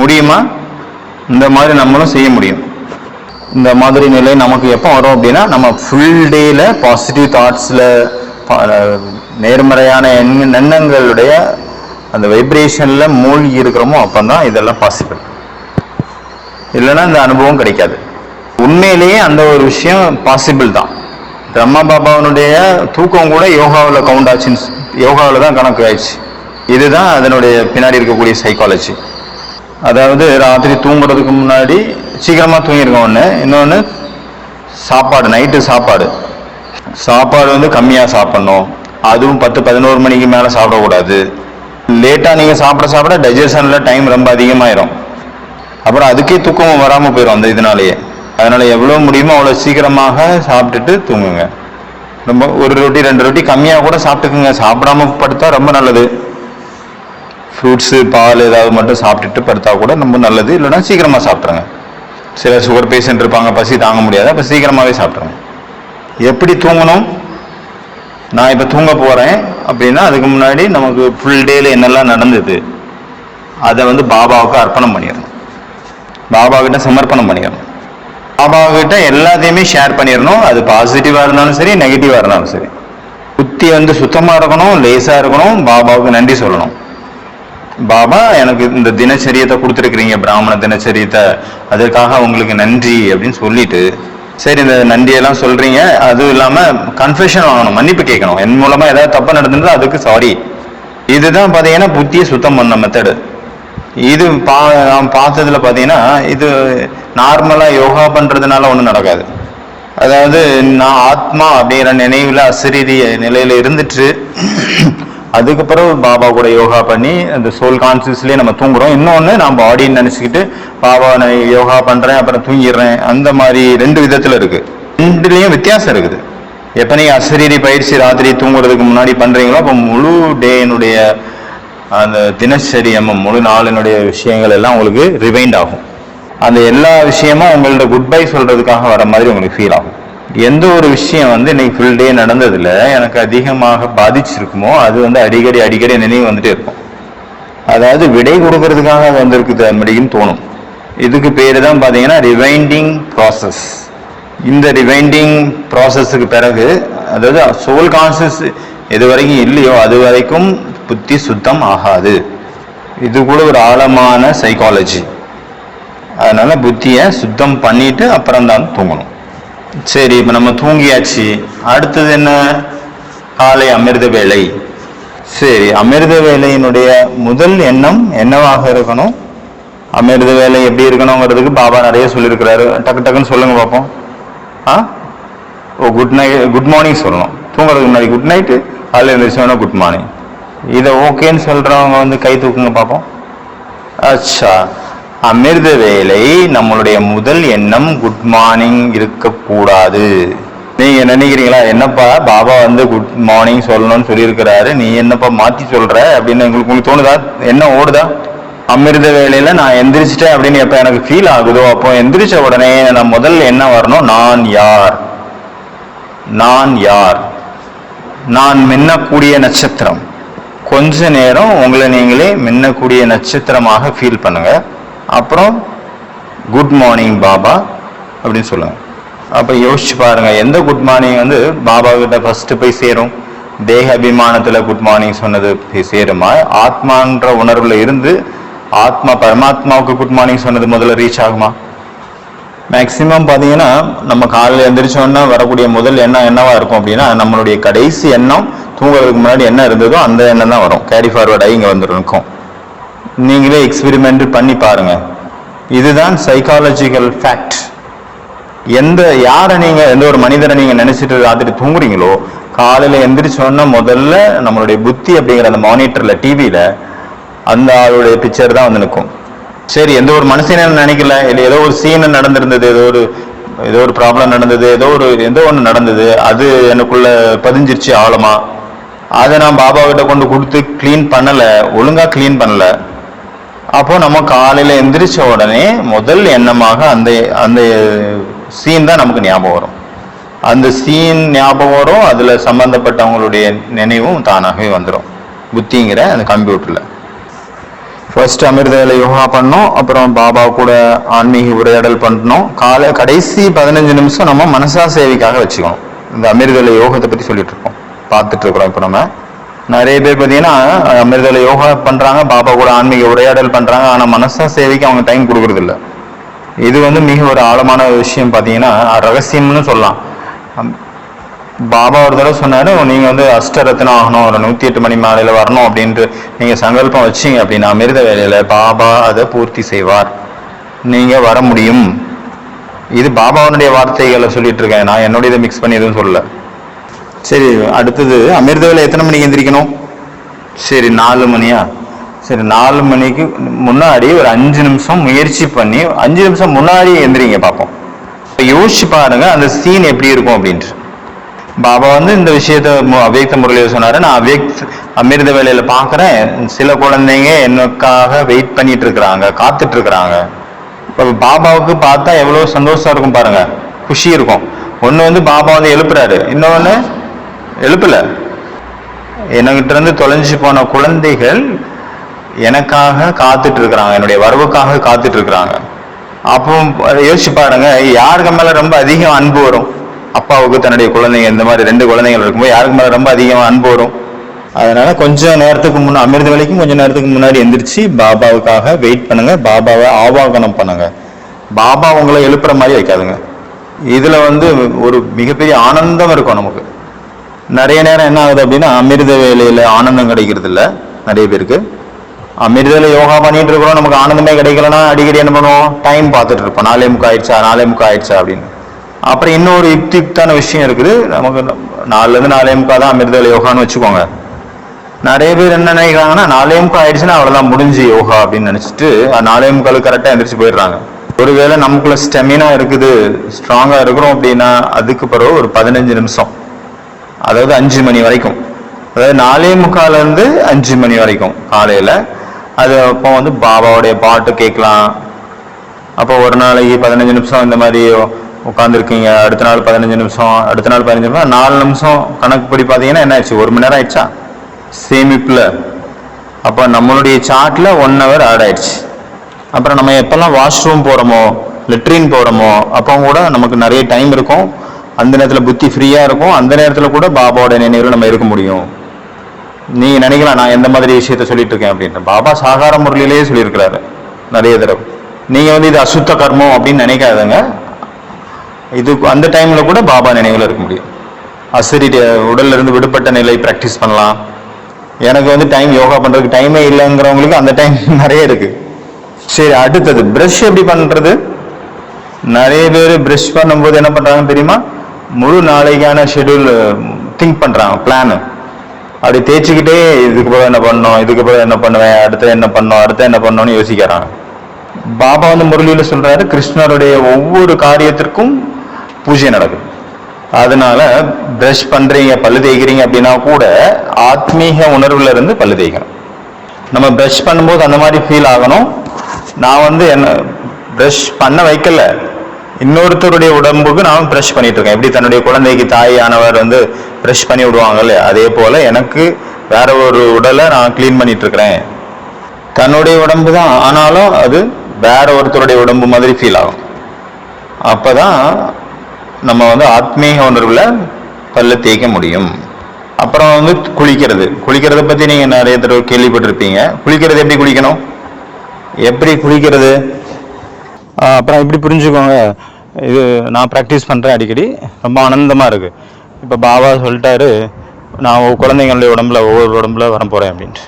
முடியுமா? இந்த மாதிரி நம்மளும் செய்ய முடியும். இந்த மாதிரி நிலை நமக்கு எப்போ வரும் அப்படின்னா, நம்ம ஃபுல் டேல பாசிட்டிவ் தாட்ஸ்ல நேர்மறையான எண்ணங்களுடைய அந்த வைப்ரேஷன்ல மூழ்கி இருக்கிறோமோ அப்பதான் இதெல்லாம் பாசிபிள். இல்லைன்னா இந்த அனுபவம் கிடைக்காது. உண்மையிலேயே அந்த ஒரு விஷயம் பாசிபிள் தான். பிரம்மா பாபாவனுடைய தூக்கம் கூட யோகாவில் கவுண்ட் ஆச்சுன்னு, யோகாவில் தான் கணக்கு ஆயிடுச்சு. இதுதான் அதனுடைய பின்னாடி இருக்கக்கூடிய சைக்காலஜி. அதாவது ராத்திரி தூங்குறதுக்கு முன்னாடி சீக்கிரமா தூங்கியிருக்கோம் ஒன்று. இன்னொன்று சாப்பாடு, நைட்டு சாப்பாடு வந்து கம்மியாக சாப்பிடணும். அதுவும் 10-11 மணிக்கு மேலே சாப்பிடக்கூடாது. லேட்டாக நீங்கள் சாப்பிட டைஜஷனில் டைம் ரொம்ப அதிகமாயிரும். அப்புறம் அதுக்கே தூக்கம் வராமல் போயிடும் அந்த இதனாலேயே. அதனால எவ்வளோ முடியுமோ அவ்வளோ சீக்கிரமாக சாப்பிட்டுட்டு தூங்குங்க. ரொம்ப 1 ரொட்டி 2 ரொட்டி கம்மியாக கூட சாப்பிட்டுக்குங்க. சாப்பிடாம படுத்தா ரொம்ப நல்லது. ஃப்ரூட்ஸு பால் ஏதாவது மட்டும் சாப்பிட்டுட்டு படுத்தா கூட ரொம்ப நல்லது. இல்லைன்னா சீக்கிரமாக சாப்பிட்ருங்க. சில சுகர் பேஷண்ட் இருப்பாங்க, பசி தாங்க முடியாது, அப்போ சீக்கிரமாகவே சாப்பிட்ருங்க. எப்படி தூங்கணும்? நான் இப்போ தூங்க போகிறேன் அப்படின்னா அதுக்கு முன்னாடி நமக்கு ஃபுல் டேல என்னெல்லாம் நடந்தது அதை வந்து பாபாவுக்கு அர்ப்பணம் பண்ணிடணும். பாபா கிட்ட சமர்ப்பணம் பண்ணிடணும். பாபா கிட்ட எல்லாத்தையுமே ஷேர் பண்ணிடணும். அது பாசிட்டிவா இருந்தாலும் சரி, நெகட்டிவா இருந்தாலும் சரி. புத்தி வந்து சுத்தமா இருக்கணும், லேசா இருக்கணும். பாபாவுக்கு நன்றி சொல்லணும். பாபா எனக்கு இந்த தினச்சரியத்தை கொடுத்துருக்கிறீங்க, பிராமண தினச்சரியத்தை, அதற்காக உங்களுக்கு நன்றி அப்படின்னு சொல்லிட்டு, சரி இந்த நன்றியெல்லாம் சொல்றீங்க, அதுவும் இல்லாம கன்ஃபெஷன் வாங்கணும், மன்னிப்பு கேட்கணும். என் மூலமா ஏதாவது தப்பு நடந்திருந்தா அதுக்கு சாரி. இதுதான் பாத்தீங்கன்னா புத்தியை சுத்தம் பண்ண மெத்தடு. இது நான் பார்த்ததுல பாத்தீங்கன்னா இது நார்மலா யோகா பண்றதுனால ஒண்ணும் நடக்காது. அதாவது நான் ஆத்மா அப்படிங்கிற நினைவுல அசரீரிய நிலையில இருந்துட்டு அதுக்கு பிறகு பாபா கூட யோகா பண்ணி அந்த சோல் கான்சியஸ்லயே நம்ம தூங்குறோம். இன்னொன்னு நான் பாடின்னு நினைச்சுக்கிட்டு பாபா நான் யோகா பண்றேன் அப்புறம் தூங்கிடுறேன். அந்த மாதிரி 2 விதத்துல இருக்கு. 2லயும் வித்தியாசம் இருக்குது. எப்ப நீங்க அசரீரி பயிற்சி ராத்திரி தூங்குறதுக்கு முன்னாடி பண்றீங்களோ அப்ப முழு டேனுடைய அந்த தினச்சரியமும் முழு நாளினுடைய விஷயங்கள் எல்லாம் உங்களுக்கு ரிவைண்ட் ஆகும். அந்த எல்லா விஷயமும் உங்கள்ட்ட குட் பை சொல்றதுக்காக வர மாதிரி உங்களுக்கு ஃபீல் ஆகும். எந்த ஒரு விஷயம் வந்து இன்னைக்கு ஃபுல் டே நடந்ததுல எனக்கு அதிகமாக பாதிச்சிருக்குமோ அது வந்து அடிக்கடி நினைவு வந்துட்டே இருக்கும். அதாவது விடை கொடுக்கறதுக்காக அது வந்திருக்குது அப்படின்னு தோணும். இதுக்கு பேரு தான் பாத்தீங்கன்னா ரிவைண்டிங் ப்ராசஸ். இந்த ரிவைண்டிங் ப்ராசஸுக்கு பிறகு, அதாவது சோல் கான்சியஸ் எது வரைக்கும் இல்லையோ அது வரைக்கும் புத்தி சுத்தம் ஆகாது. இது கூட ஒரு ஆழமான சைக்காலஜி. அதனால புத்தியை சுத்தம் பண்ணிட்டு அப்புறம் தான் தூங்கணும். சரி, இப்ப நம்ம தூங்கியாச்சு. அடுத்தது என்ன? காலை அமிர்த வேலை. சரி, அமிர்த வேலையினுடைய முதல் எண்ணம் என்னவாக இருக்கணும்? அமிர்த வேலை எப்படி இருக்கணுங்கிறதுக்கு பாபா நிறைய சொல்லியிருக்கிறாரு. டக்குன்னு சொல்லுங்க பார்ப்போம். குட் மார்னிங் சொல்லணும். தூங்குறதுக்கு முன்னாடி குட் நைட்டு, காலையில் எழுந்திரிச்சோன்னா குட் மார்னிங். இதை ஓகேன்னு சொல்றவங்க வந்து கை தூக்குங்க பார்ப்போம். அச்சா, அமிர்த வேலை நம்மளுடைய முதல் எண்ணம் குட் மார்னிங் இருக்கக்கூடாது. நீங்க நினைக்கிறீங்களா, என்னப்பா பாபா வந்து குட் மார்னிங் சொல்லணும்னு சொல்லியிருக்கிறாரு, நீ என்னப்பா மாத்தி சொல்ற அப்படின்னு உங்களுக்கு தோணுதா? என்ன ஓடுதா? அமிர்த வேலையில நான் எந்திரிச்சிட்டேன் அப்படின்னு எப்ப எனக்கு ஃபீல் ஆகுதோ அப்போ எந்திரிச்ச உடனே நான் முதல் என்ன வரணும்? நான் யார்? நான் யார்? நான் மின்னக்கூடிய நட்சத்திரம். கொஞ்ச நேரம் உங்களை நீங்களே மின்னக்கூடிய நட்சத்திரமாக ஃபீல் பண்ணுங்க. அப்புறம் குட் மார்னிங் பாபா அப்படின்னு சொல்லுங்க. அப்ப யோசிச்சு பாருங்க, எந்த குட் மார்னிங் வந்து பாபா கிட்ட ஃபர்ஸ்ட் போய் சேரும்? தேக அபிமானத்துல குட் மார்னிங் சொன்னது போய் சேருமா? ஆத்மான்ற உணர்வுல இருந்து ஆத்மா பரமாத்மாவுக்கு குட் மார்னிங் சொன்னது முதல்ல ரீச் ஆகுமா? மேக்சிமம் பாத்தீங்கன்னா நம்ம காலையில் எந்திரிச்சோன்னா வரக்கூடிய முதல் எண்ணம் என்னவா இருக்கும் அப்படின்னா, நம்மளுடைய கடைசி எண்ணம் தூங்குறதுக்கு முன்னாடி என்ன இருந்ததோ அந்த எண்ணம் தான் வரும். கேரி ஃபார்வர்ட் ஆகி இங்க வந்துருக்கும். நீங்களே எக்ஸ்பெரிமெண்ட் பண்ணி பாருங்க. இதுதான் சைக்காலஜிக்கல் ஃபேக்ட். எந்த ஒரு மனிதரை நீங்க நினைச்சிட்டு ராத்திரி தூங்குறீங்களோ, காலையில எந்திரிச்சோன்னா முதல்ல நம்மளுடைய புத்தி அப்படிங்கிற அந்த மானிட்டர்ல, டிவியில அந்த ஆளுடைய பிக்சர் தான் வந்து நிற்கும். சரி, எந்த ஒரு மனுஷனே நினைக்கல, இல்லை ஏதோ ஒரு சீன் நடந்திருந்தது, ஏதோ ஒரு ப்ராப்ளம் நடந்தது, ஏதோ ஒன்று நடந்தது, அது எனக்குள்ள பதிஞ்சிருச்சு ஆழமா. அதை நான் பாபா கிட்ட கொண்டு கொடுத்து கிளீன் பண்ணல, ஒழுங்கா கிளீன் பண்ணல. அப்போ நம்ம காலையில எந்திரிச்ச உடனே முதல் எண்ணமாக அந்த சீன் தான் நமக்கு ஞாபகம் வரும். அந்த சீன் ஞாபகம் வரும், அதுல சம்பந்தப்பட்டவங்களுடைய நினைவும் தானாகவே வந்துடும் புத்திங்கிற அந்த கம்ப்யூட்டர்ல. ஃபர்ஸ்ட் அமிர்த வேலை யோகா பண்ணோம், அப்புறம் பாபா கூட ஆன்மீக உரையாடல் பண்ணணும். கடைசி 15 நிமிஷம் நம்ம மனசா சேவைக்காக வச்சுக்கணும். இந்த அமிர்த வேலை யோகத்தை பத்தி சொல்லிட்டு இருக்கோம், பார்த்துட்டு இருக்கிறோம். இப்போ நம்ம நிறைய பேர் பார்த்தீங்கன்னா அமிர்த வேலை யோகா பண்றாங்க, பாபா கூட ஆன்மீக உரையாடல் பண்றாங்க, ஆனா மனசா சேவைக்கு அவங்க டைம் கொடுக்கறது இல்லை. இது வந்து மிக ஒரு ஆழமான விஷயம். பார்த்தீங்கன்னா ரகசியம்னு சொல்லலாம். பாபா ஒரு தடவை சொன்னாரு, நீங்க வந்து அஷ்டரத்னம் ஆகணும், ஒரு 108 மணி மாலையில வரணும் அப்படின்ட்டு நீங்க சங்கல்பம் வச்சீங்க அப்படின்னா அமிர்த வேலையில பாபா அதை பூர்த்தி செய்வார், நீங்க வர முடியும். இது பாபாவுடைய வார்த்தைகளை சொல்லிட்டு இருக்கேன், நான் என்னுடைய இதை மிக்ஸ் பண்ணி எதுவும் சொல்லல. சரி, அடுத்தது அமிர்த வேலை எத்தனை மணிக்கு எந்திரிக்கணும்? சரி 4 மணியா? சரி, 4 மணிக்கு முன்னாடி ஒரு 5 நிமிஷம் முயற்சி பண்ணி 5 நிமிஷம் முன்னாடி எந்திரிங்க பார்ப்போம். யோசிச்சு பாருங்க அந்த சீன் எப்படி இருக்கும் அப்படின்ட்டு. பாபா வந்து இந்த விஷயத்த அவ்யக்த முறையில சொன்னாரு. நான் அமிர்த வேலையில பாக்குறேன், சில குழந்தைங்க எனக்காக வெயிட் பண்ணிட்டு இருக்கிறாங்க, காத்துட்டு இருக்கிறாங்க. பாபாவுக்கு பார்த்தா எவ்வளவு சந்தோஷம் இருக்கும் பாருங்க, குஷி இருக்கும். ஒண்ணு வந்து பாபா வந்து எழுப்புறாரு, இன்னொன்னு எழுப்பல. என்கிட்ட இருந்து தொலைஞ்சு போன குழந்தைகள் எனக்காக காத்துட்டு இருக்கிறாங்க, என்னுடைய வரவுக்காக காத்துட்டு இருக்கிறாங்க. அப்போ யோசிச்சு பாருங்க, யாருக்கு மேல ரொம்ப அதிகம் அன்பு வரும்? அப்பாவுக்கு தன்னுடைய குழந்தைங்க, இந்த மாதிரி 2 குழந்தைகள் இருக்கும்போது யாருக்கு மேல ரொம்ப அதிகமாக அன்பு வரும்? அதனால கொஞ்சம் நேரத்துக்கு முன்னாடி, அமிர்த வேலைக்கும் கொஞ்சம் நேரத்துக்கு முன்னாடி எந்திரிச்சு பாபாவுக்காக வெயிட் பண்ணுங்க, பாபாவை ஆவாகனம் பண்ணுங்க. பாபா உங்களை எழுப்புற மாதிரி வைக்காதுங்க. இதுல ஒரு மிகப்பெரிய ஆனந்தம் இருக்கும் நமக்கு. நிறைய நேரம் என்ன ஆகுது அப்படின்னா, அமிர்த வேலையில ஆனந்தம் கிடைக்கிறது இல்லை நிறைய பேருக்கு. அமிர்தல யோகா பண்ணிட்டு இருக்கிறோம், நமக்கு ஆனந்தமே கிடைக்கலன்னா அடிக்கடி என்ன பண்ணுவோம், டைம் பார்த்துட்டு இருப்போம், 4:45 ஆயிடுச்சா அப்படின்னு. அப்புறம் இன்னொரு யுக்தியான விஷயம் இருக்குது, நமக்கு 4 4:45 தான் அமிர்தல யோகான்னு வச்சுக்கோங்க. நிறைய பேர் என்ன நினைக்கிறாங்கன்னா, 4:45 ஆயிடுச்சுன்னா அவ்வளவுதான் முடிஞ்சு யோகா அப்படின்னு நினைச்சிட்டு 4:45 கரெக்டா எந்திரிச்சு போயிடுறாங்க. ஒருவேளை நமக்குள்ள ஸ்டெமினா இருக்குது, ஸ்ட்ராங்கா இருக்கிறோம் அப்படின்னா அதுக்கு பிறகு ஒரு 15 நிமிஷம், அதாவது 5 மணி வரைக்கும், அதாவது 4:45 5 மணி வரைக்கும் காலையில, அது அப்போ பாபாவுடைய பாட்டு கேட்கலாம். அப்போ ஒரு நாளைக்கு 15 நிமிஷம் இந்த மாதிரி உட்காந்துருக்கீங்க, அடுத்த நாள் 15 நிமிஷம், அடுத்த நாள் 15 நிமிஷம், 4 நிமிஷம் கணக்கு படி பார்த்தீங்கன்னா என்ன ஆயிடுச்சு, 1 மணி நேரம் ஆயிடுச்சா சேமிப்புல. அப்போ நம்மளுடைய சார்ட்ல 1 hour ஆட் ஆயிடுச்சு. அப்புறம் நம்ம எப்பெல்லாம் வாஷ்ரூம் போறோமோ, லெட்ரின் போறோமோ, அப்போ கூட நமக்கு நிறைய டைம் இருக்கும், அந்த நேரத்தில் புத்தி ஃப்ரீயா இருக்கும், அந்த நேரத்தில் கூட பாபாவோட நினைவுல நம்ம இருக்க முடியும். நீங்க நினைக்கலாம் நான் எந்த மாதிரி விஷயத்த சொல்லிட்டு இருக்கேன் அப்படின்ட்டு. பாபா சாகார முறையிலேயே சொல்லியிருக்கிறாரு நிறைய தடவை. நீங்க இது அசுத்த கர்மம் அப்படின்னு நினைக்காதங்க. இது அந்த டைம்ல கூட பாபா நினைவுல இருக்க முடியும். அசரிட்டி உடல்ல இருந்து விடுபட்ட நிலை பிராக்டிஸ் பண்ணலாம். எனக்கு டைம் யோகா பண்றதுக்கு டைமே இல்லைங்கிறவங்களுக்கு அந்த டைம் நிறைய இருக்கு. சரி, அடுத்தது பிரஷ் எப்படி பண்றது? நிறைய பேர் பிரஷ் பண்ணும்போது என்ன பண்றாங்கன்னு தெரியுமா, முழு நாளைக்கான ஷெட்யூல் திங்க் பண்றாங்க, பிளான் அப்படி தேய்ச்சிக்கிட்டே இதுக்கு பிறகு என்ன பண்ணணும், இதுக்கு பிறகு என்ன பண்ணுவேன், அடுத்த என்ன பண்ணணும், அடுத்த என்ன பண்ணணும்னு யோசிக்கிறாங்க. பாபா முரளியில சொல்றாரு, கிருஷ்ணருடைய ஒவ்வொரு காரியத்திற்கும் பூஜை நடக்குது. அதனால பிரஷ் பண்றீங்க, பல்லு தேய்க்கிறீங்க அப்படின்னா கூட ஆத்மீக உணர்வுல இருந்து பல்லு தேய்க்கணும். நம்ம பிரஷ் பண்ணும்போது அந்த மாதிரி ஃபீல் ஆகணும். நான் என்ன பிரஷ் பண்ண வைக்கல, இன்னொருத்தருடைய உடம்புக்கு நான் பிரஷ் பண்ணிட்டு இருக்கேன். எப்படி தன்னுடைய குழந்தைக்கு தாயானவர் பிரஷ் பண்ணி விடுவாங்கல்ல, அதே போல எனக்கு வேற ஒரு உடலை நான் கிளீன் பண்ணிட்டு இருக்கிறேன். தன்னுடைய உடம்பு தான், ஆனாலும் அது வேற ஒருத்தருடைய உடம்பு மாதிரி ஃபீல் ஆகும். அப்பதான் நம்ம ஆத்மீக உணர்வுல பல்ல தேய்க்க முடியும். அப்புறம் குளிக்கிறத பத்தி நீங்க நிறைய தடவை கேள்விப்பட்டிருப்பீங்க. குளிக்கிறது எப்படி குளிக்கணும், எப்படி குளிக்கிறது, அப்புறம் இப்படி புரிஞ்சுக்கோங்க. இது நான் ப்ராக்டிஸ் பண்ணுறேன் அடிக்கடி, ரொம்ப ஆனந்தமாக இருக்குது. இப்போ பாபா சொல்லிட்டாரு, நான் குழந்தைங்களுடைய உடம்புல ஒவ்வொரு உடம்புல வர போகிறேன் அப்படின்ட்டு.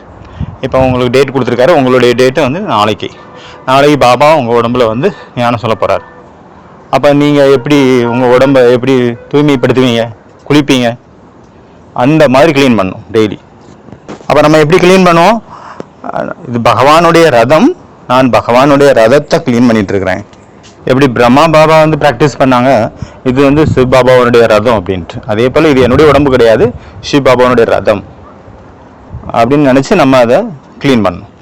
இப்போ உங்களுக்கு டேட் கொடுத்துருக்காரு, உங்களுடைய டேட்டு நாளைக்கு பாபா உங்கள் உடம்புல ஞானம் சொல்ல போகிறார். அப்போ நீங்கள் எப்படி உங்கள் உடம்பை எப்படி தூய்மைப்படுத்துவீங்க, குளிப்பீங்க, அந்த மாதிரி க்ளீன் பண்ணணும் டெய்லி. அப்போ நம்ம எப்படி க்ளீன் பண்ணுவோம், இது பகவானுடைய ரதம், நான் பகவானுடைய ரதத்தை க்ளீன் பண்ணிட்டு இருக்கிறேன். எப்படி பிரம்மா பாபா ப்ராக்டிஸ் பண்ணாங்க, இது சிவ் பாபாவுடைய ரதம் அப்படின்ட்டு. அதே போல் இது என்னுடைய உடம்பு கிடையாது, சிவ் பாபாவுடைய ரதம் அப்படின்னு நினச்சி நம்ம அதை க்ளீன் பண்ணணும்.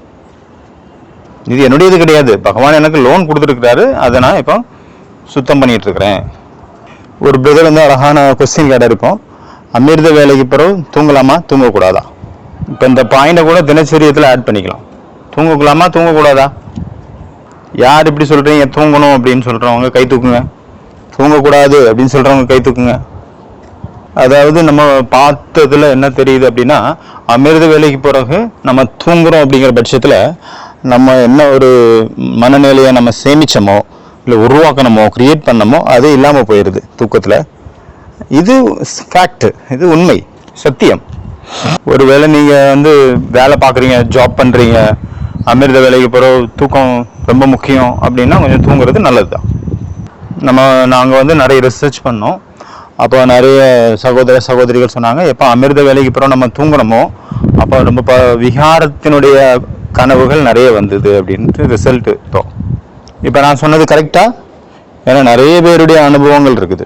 இது என்னுடையது கிடையாது, பகவான் எனக்கு லோன் கொடுத்துருக்கிறாரு, அதை நான் இப்போ சுத்தம் பண்ணிட்டு இருக்கிறேன். ஒரு பிரதர் அழகான கொஸ்டின் கேட்ட இருக்கும், அமிர்த வேலைக்கு பிறகு தூங்கலாமா தூங்கக்கூடாதா? இப்போ இந்த பாயிண்டை கூட தினச்சரியத்தில் ஆட் பண்ணிக்கலாம். தூங்கலாமா தூங்கக்கூடாதா? யார் இப்படி சொல்றீங்க தூங்கணும் அப்படின்னு சொல்றவங்க கை தூக்குங்க, தூங்கக்கூடாது அப்படின்னு சொல்றவங்க கை தூக்குங்க. அதாவது நம்ம பார்த்ததுல என்ன தெரியுது அப்படின்னா, அமிர்த வேலைக்கு பிறகு நம்ம தூங்குறோம் அப்படிங்கிற பட்சத்துல நம்ம என்ன ஒரு மனநிலையை நம்ம சேமிச்சோமோ இல்லை உருவாக்கணுமோ கிரியேட் பண்ணமோ அது இல்லாம போயிடுது தூக்கத்துல. இது ஃபேக்ட், இது உண்மை, சத்தியம். ஒருவேளை நீங்க வேலை பார்க்குறீங்க, ஜாப் பண்றீங்க, அமிர்த வேலைக்கு பிறகு தூக்கம் ரொம்ப முக்கியம் அப்படின்னா கொஞ்சம் தூங்குறது நல்லது தான். நாங்கள் நிறைய ரிசர்ச் பண்ணோம். அப்போ நிறைய சகோதர சகோதரிகள் சொன்னாங்க, எப்போ அமிர்த வேலைக்கு பிறகு நம்ம தூங்கணுமோ அப்போ ரொம்ப விகாரத்தினுடைய கனவுகள் நிறைய வந்தது அப்படின்ட்டு ரிசல்ட். இப்போ நான் சொன்னது கரெக்டா? ஏன்னா நிறைய பேருடைய அனுபவங்கள் இருக்குது.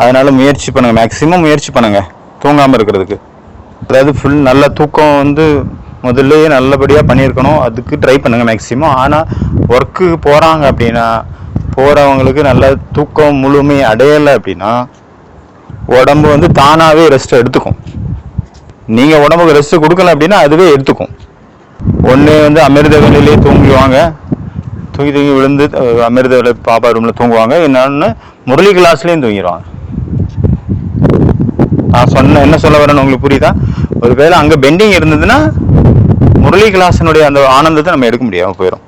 அதனால முயற்சி பண்ணுங்க, மேக்சிமம் முயற்சி பண்ணுங்க தூங்காமல் இருக்கிறதுக்கு. அதாவது ஃபுல் நல்ல தூக்கம் முதல்ல நல்லபடியாக பண்ணியிருக்கணும், அதுக்கு ட்ரை பண்ணுங்க மேக்சிமம். ஆனால் ஒர்க்கு போகிறாங்க அப்படின்னா, போகிறவங்களுக்கு நல்ல தூக்கம் முழுமை அடையலை அப்படின்னா உடம்பு தானாகவே ரெஸ்ட் எடுத்துக்கும். நீங்கள் உடம்புக்கு ரெஸ்ட் கொடுக்கல அப்படின்னா அதுவே எடுத்துக்கும். ஒன்று அமிர்த வேலையிலே தூங்குவாங்க, தூங்கி தூங்கி விழுந்து அமிர்த பாபா ரூமில் தூங்குவாங்க. இன்னொன்று முரளி கிளாஸ்லேயும் தூங்கிடுவாங்க. நான் என்ன சொல்ல வரேன்னு உங்களுக்கு புரியுதா? ஒருவேளை அங்கே பெண்டிங் இருந்ததுன்னா முரளி கிளாஸினுடைய அந்த ஆனந்தத்தை நம்ம எடுக்க முடியாமல் போயிடும்.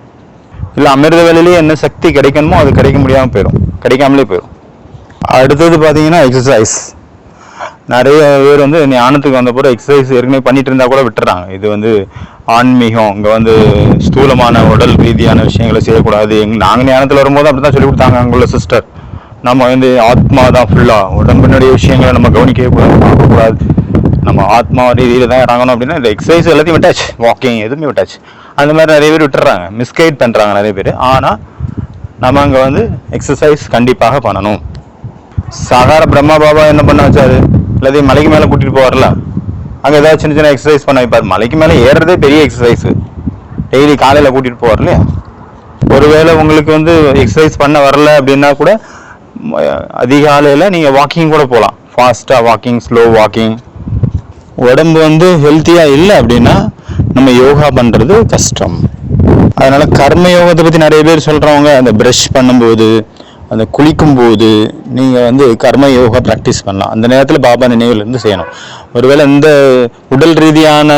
இல்லை அமிர்த வேலையிலேயே என்ன சக்தி கிடைக்கணுமோ அது கிடைக்க முடியாமல் போயிடும், கிடைக்காமலே போயிடும். அடுத்தது பார்த்தீங்கன்னா எக்ஸசைஸ். நிறைய பேர் வந்து ஞானத்துக்கு வந்த பிறகு எக்ஸசைஸ் ஏற்கனவே பண்ணிட்டு இருந்தா கூட விட்டுறாங்க. இது ஆன்மீகம், இங்கே ஸ்தூலமான உடல் ரீதியான விஷயங்களை செய்யக்கூடாது. நாங்கள் ஞானத்தில் வரும்போது அப்படி தான் சொல்லி கொடுத்தாங்க அங்குள்ள சிஸ்டர். நம்ம ஆத்மா தான் ஃபுல்லாக, உடம்பினுடைய விஷயங்களை நம்ம கவனிக்கவே கூடாது, பார்க்கக்கூடாது. நம்ம ஆத்மா ரீதியில் தான் இறங்கணும் அப்படின்னா இந்த எக்ஸசைஸ் எல்லாத்தையும் விட்டாச்சு, வாக்கிங் எதுவுமே விட்டாச்சு. அந்த மாதிரி நிறைய பேர் விட்டுறாங்க, மிஸ்கைட் பண்ணுறாங்க நிறைய பேர். ஆனால் நம்ம அங்கே எக்ஸசைஸ் கண்டிப்பாக பண்ணணும். சாகார பிரம்மா பாபா என்ன பண்ண வச்சாரு, எல்லாத்தையும் மலைக்கு மேலே கூட்டிகிட்டு போவார்ல, அங்கே ஏதாவது சின்ன சின்ன எக்ஸசைஸ் பண்ண வைப்பார். மலைக்கு மேலே ஏறுறதே பெரிய எக்ஸசைஸ். டெய்லி காலையில் கூட்டிகிட்டு போவார் இல்லையா? ஒருவேளை உங்களுக்கு எக்ஸசைஸ் பண்ண வரல அப்படின்னா கூட அதிகாலையில் நீங்கள் வாக்கிங் கூட போகலாம். ஃபாஸ்ட்டாக வாக்கிங், ஸ்லோ வாக்கிங். உடம்பு ஹெல்த்தியாக இல்லை அப்படின்னா நம்ம யோகா பண்ணுறது கஷ்டம். அதனால் கர்ம யோகத்தை பற்றி நிறைய பேர் சொல்கிறவங்க, அந்த ப்ரஷ் பண்ணும்போது, அந்த குளிக்கும்போது நீங்கள் கர்ம யோகா ப்ராக்டிஸ் பண்ணலாம். அந்த நேரத்தில் பாபா நினைவுலேருந்து செய்யணும். ஒருவேளை இந்த உடல் ரீதியான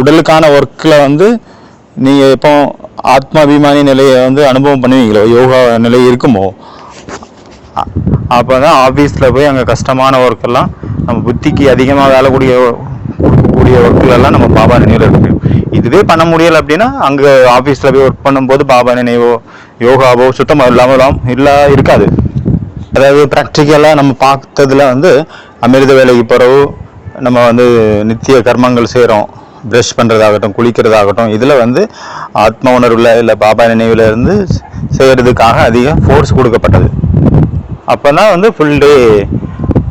உடலுக்கான ஒர்க்கில் நீங்கள் எப்போ ஆத்மாபிமானி நிலையை அனுபவம் பண்ணுவீங்களோ, யோகா நிலை இருக்குமோ, அப்போ தான் ஆஃபீஸில் போய் அங்கே கஷ்டமான ஒர்க்கெல்லாம் நம்ம புத்திக்கு அதிகமாக வேலை கொடுக்கக்கூடிய ஒர்க்கிலெல்லாம் நம்ம பாபா நினைவில் இருக்க முடியும். இதுவே பண்ண முடியலை அப்படின்னா அங்கே ஆஃபீஸில் போய் ஒர்க் பண்ணும்போது பாபா நினைவோ யோகாவோ சுத்தமாக இல்லாமல் இருக்காது. அதாவது ப்ராக்டிக்கலாக நம்ம பார்த்ததில் அமிர்த வேலைக்கு பிறகு நம்ம நித்திய கர்மங்கள் செய்கிறோம். ப்ரஷ் பண்ணுறதாகட்டும், குளிக்கிறதாகட்டும், இதில் ஆத்ம உணர்வில் இல்லை பாபா நினைவில் இருந்து செய்கிறதுக்காக அதிக ஃபோர்ஸ் கொடுக்கப்பட்டது. அப்போ தான் ஃபுல் டே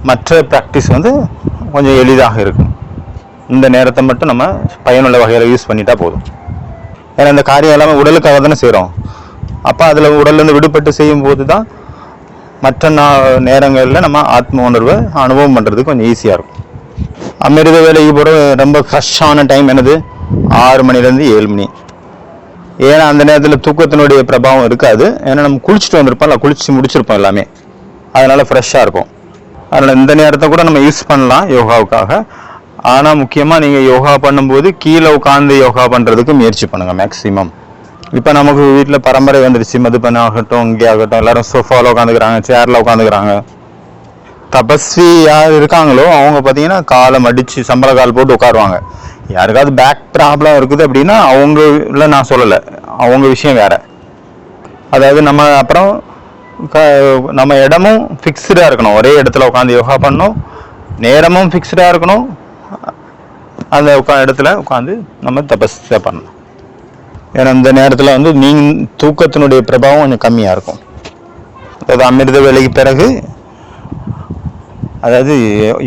மற்ற ப்ராக்டிஸ் கொஞ்சம் எளிதாக இருக்கும். இந்த நேரத்தை மட்டும் நம்ம பயனுள்ள வகையில் யூஸ் பண்ணிட்டா போதும். ஏன்னா இந்த காரியம் எல்லாமே உடலுக்காக தானே செய்கிறோம். அப்போ அதில் உடல்லேருந்து விடுபட்டு செய்யும்போது தான் மற்ற நேரங்களில் நம்ம ஆத்ம உணர்வை அனுபவம் பண்ணுறதுக்கு கொஞ்சம் ஈஸியாக இருக்கும். அமிர்த வேலைக்கு போகிற ரொம்ப ஃப்ரெஷ்ஷான டைம் என்னது? 6 மணிலேருந்து 7 மணி. ஏன்னா அந்த நேரத்தில் தூக்கத்தினுடைய பிரபாவம் இருக்காது. ஏன்னா நம்ம குளிச்சுட்டு வந்திருப்போம், குளிச்சு முடிச்சிருப்போம் எல்லாமே, அதனால் ஃப்ரெஷ்ஷாக இருக்கும். அதனால் இந்த நேரத்தை கூட நம்ம யூஸ் பண்ணலாம் யோகாவுக்காக. ஆனால் முக்கியமாக நீங்கள் யோகா பண்ணும்போது கீழே உட்காந்து யோகா பண்ணுறதுக்கு முயற்சி பண்ணுங்கள் மேக்ஸிமம். இப்போ நமக்கு வீட்டில் பரம்பரை வந்துடுச்சு, மதுபன் ஆகட்டும், இங்கே ஆகட்டும், எல்லாரும் சோஃபாவில் உட்காந்துக்கிறாங்க, சேரில் உட்காந்துக்கிறாங்க. தபஸ்வி யார் இருக்காங்களோ அவங்க பார்த்தீங்கன்னா காலை மடித்து சம்பளக்கால் போட்டு உட்காருவாங்க. யாருக்காவது பேக் ப்ராப்ளம் இருக்குது அப்படின்னா அவங்கள நான் சொல்லலை, அவங்க விஷயம் வேறு. அதாவது நம்ம அப்புறம் நம்ம இடமும் ஃபிக்ஸ்டாக இருக்கணும். ஒரே இடத்துல உட்காந்து யோகா பண்ணணும், நேரமும் ஃபிக்ஸ்டாக இருக்கணும். அந்த இடத்துல உட்காந்து நம்ம தபஸ்ஸை பண்ணணும். ஏன்னா இந்த நேரத்தில் தூக்கத்தினுடைய பிரபாவம் கொஞ்சம் கம்மியாக இருக்கும். அதாவது அமிர்த வேலைக்கு பிறகு, அதாவது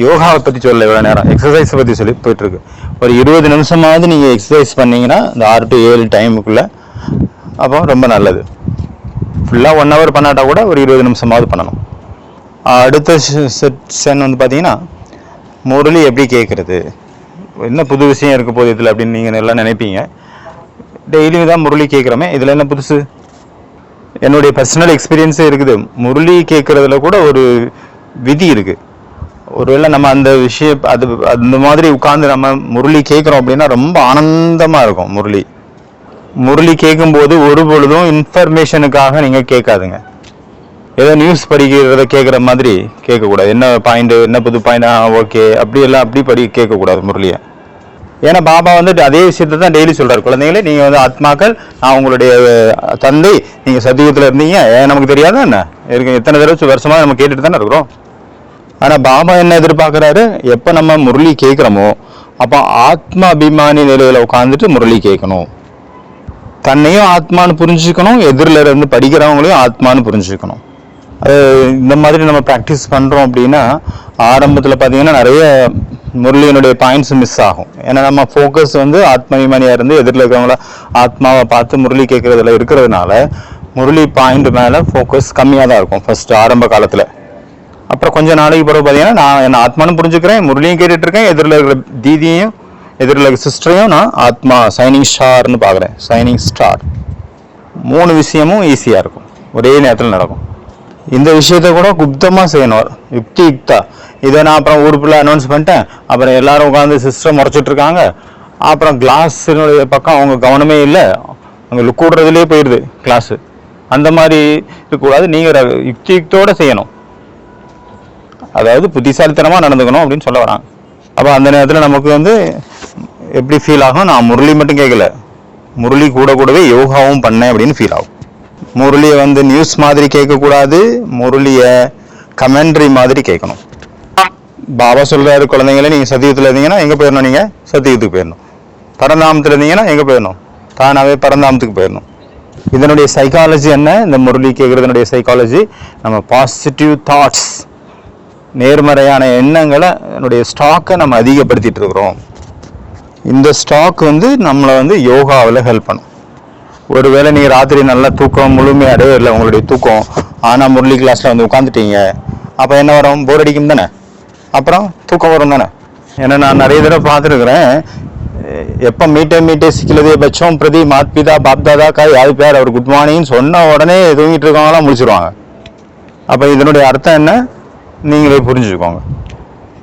யோகாவை பற்றி சொல்ல இவ்வளோ நேரம் எக்ஸசைஸை பற்றி சொல்லி போயிட்டுருக்கு. ஒரு 20 நிமிஷமாவது நீங்கள் எக்ஸசைஸ் பண்ணிங்கன்னா இந்த 6 to 7 டைமுக்குள்ளே, அப்போ ரொம்ப நல்லது. ஃபுல்லாக 1 hour பண்ணாட்டா கூட ஒரு 20 நிமிஷமாவது பண்ணணும். அடுத்த செஷன் பார்த்தீங்கன்னா முரளி எப்படி கேட்குறது, என்ன புது விஷயம் இருக்க போகுது இதில் அப்படின்னு நீங்கள் எல்லாம் நினைப்பீங்க. டெய்லியும் தான் முரளி கேட்குறோமே, இதில் என்ன புதுசு? என்னுடைய பர்சனல் எக்ஸ்பீரியன்ஸே இருக்குது. முரளி கேட்குறதுல கூட ஒரு விதி இருக்குது. ஒருவேளை நம்ம அந்த விஷயம் அந்த மாதிரி உட்காந்து நம்ம முரளி கேட்குறோம் அப்படின்னா ரொம்ப ஆனந்தமாக இருக்கும். முரளி கேட்கும்போது ஒரு பொழுதும் இன்ஃபர்மேஷனுக்காக நீங்கள் கேட்காதுங்க. ஏதோ நியூஸ் படிக்கிறத கேட்குற மாதிரி கேட்கக்கூடாது. என்ன பாயிண்ட், என்ன புது பாயிண்ட், ஓகே அப்படியெல்லாம் அப்படி கேட்கக்கூடாது முரளியை. ஏன்னா பாபா அதே விஷயத்தை தான் டெய்லி சொல்கிறார். குழந்தைங்களே, நீங்கள் ஆத்மாக்கள், நான் உங்களுடைய தந்தை, நீங்கள் சத்தியுகத்தில் இருந்தீங்க, நமக்கு தெரியாதா என்ன இருக்கு? எத்தனை தடவை வருஷமாக நம்ம கேட்டுட்டு தானே இருக்கிறோம். ஆனால் பாபா என்ன எதிர்பார்க்குறாரு, எப்போ நம்ம முரளி கேட்குறோமோ அப்போ ஆத்மா அபிமானி நிலையில் உட்காந்துட்டு முரளி கேட்கணும். தன்னையும் ஆத்மானு புரிஞ்சுக்கணும், எதிரில் இருந்து படிக்கிறவங்களையும் ஆத்மானு புரிஞ்சுக்கணும். இந்த மாதிரி நம்ம ப்ராக்டிஸ் பண்ணுறோம் அப்படின்னா ஆரம்பத்தில் பார்த்தீங்கன்னா நிறைய முரளியினுடைய பாயிண்ட்ஸ் மிஸ் ஆகும். ஏன்னா நம்ம ஃபோக்கஸ் ஆத்மாபிமானியாக இருந்து எதிரில் இருக்கிறவங்கள ஆத்மாவை பார்த்து முரளி கேட்குறதுல இருக்கிறதுனால முரளி பாயிண்ட் மேலே ஃபோக்கஸ் கம்மியாக தான் இருக்கும் ஃபர்ஸ்ட் ஆரம்ப காலத்தில். அப்புறம் கொஞ்சம் நாளைக்கு பிறகு பார்த்தீங்கன்னா நான் என்ன ஆத்மானு புரிஞ்சுக்கிறேன், முரளியும் கேட்டுட்ருக்கேன், எதிரில் இருக்கிற தீதியையும் எதிரில் இருக்கிற சிஸ்டரையும் நான் ஆத்மா சைனிங் ஸ்டார்னு பார்க்குறேன். சைனிங் ஸ்டார் 3 விஷயமும் ஈஸியாக இருக்கும், ஒரே நேரத்தில் நடக்கும். இந்த விஷயத்த கூட குப்தமாக செய்யணும், யுக்தா. இதை நான் அப்புறம் ஊருக்குள்ள அனௌன்ஸ் பண்ணிட்டேன், அப்புறம் எல்லாரும் உட்காந்து சிஸ்டம் முறைச்சிட்டு இருக்காங்க, அப்புறம் கிளாஸினுடைய பக்கம் அவங்க கவனமே இல்லை, அங்கே லுக் விடுறதுலேயே போயிடுது கிளாஸு. அந்த மாதிரி இருக்கக்கூடாது. நீங்கள் யுக்தியோடு செய்யணும், அதாவது புத்திசாலித்தனமாக நடந்துக்கணும் அப்படின்னு சொல்ல வராங்க. அப்போ அந்த நேரத்தில் நமக்கு வந்து எப்படி ஃபீல் ஆகும், நான் முரளி மட்டும் கேட்கல, முரளி கூடவே யோகாவும் பண்ணேன் அப்படின்னு ஃபீல் ஆகும். முரளியை வந்து நியூஸ் மாதிரி கேட்கக்கூடாது, முரளியை கமெண்ட்ரி மாதிரி கேட்கணும். பாபா சொல்கிறாரு, குழந்தைங்களே நீங்கள் சத்தியத்தில் இருந்தீங்கன்னா எங்கே போயிடணும், நீங்கள் சத்தியத்துக்கு போயிடணும். பரந்தாமத்தில் இருந்தீங்கன்னா எங்கே போயிடணும், தானாகவே பரந்தாமத்துக்கு போயிடணும். இதனுடைய சைக்காலஜி என்ன, இந்த முரளி கேட்குறதுனுடைய சைக்காலஜி, நம்ம பாசிட்டிவ் தாட்ஸ், நேர்மறையான எண்ணங்களை என்னுடைய ஸ்டாக்கை நம்ம அதிகப்படுத்திட்டு இருக்கிறோம். இந்த ஸ்டாக் வந்து நம்மளை வந்து யோகாவில் ஹெல்ப் பண்ணும். ஒருவேளை நீங்கள் ராத்திரி நல்லா தூக்கம் முழுமையாடவே இல்லை உங்களுடைய தூக்கம், ஆனால் முரளி கிளாஸில் வந்து உட்காந்துட்டீங்க, அப்போ என்ன வரும், போர் அடிக்கும் தானே, அப்புறம் தூக்கம் வரும் தானே. ஏன்னா நான் நிறைய தடவை பார்த்துருக்குறேன், எப்போ மீட்டே சிக்கலதே பட்சம் பிரதி மாத்பிதா பாப்தாதா காய் யாரு பேர் அவர் குட் மார்னிங்னு சொன்ன உடனே தூங்கிட்டு இருக்கவங்களாம் முடிச்சிருவாங்க. அப்போ இதனுடைய அர்த்தம் என்ன நீங்களே புரிஞ்சுக்கோங்க.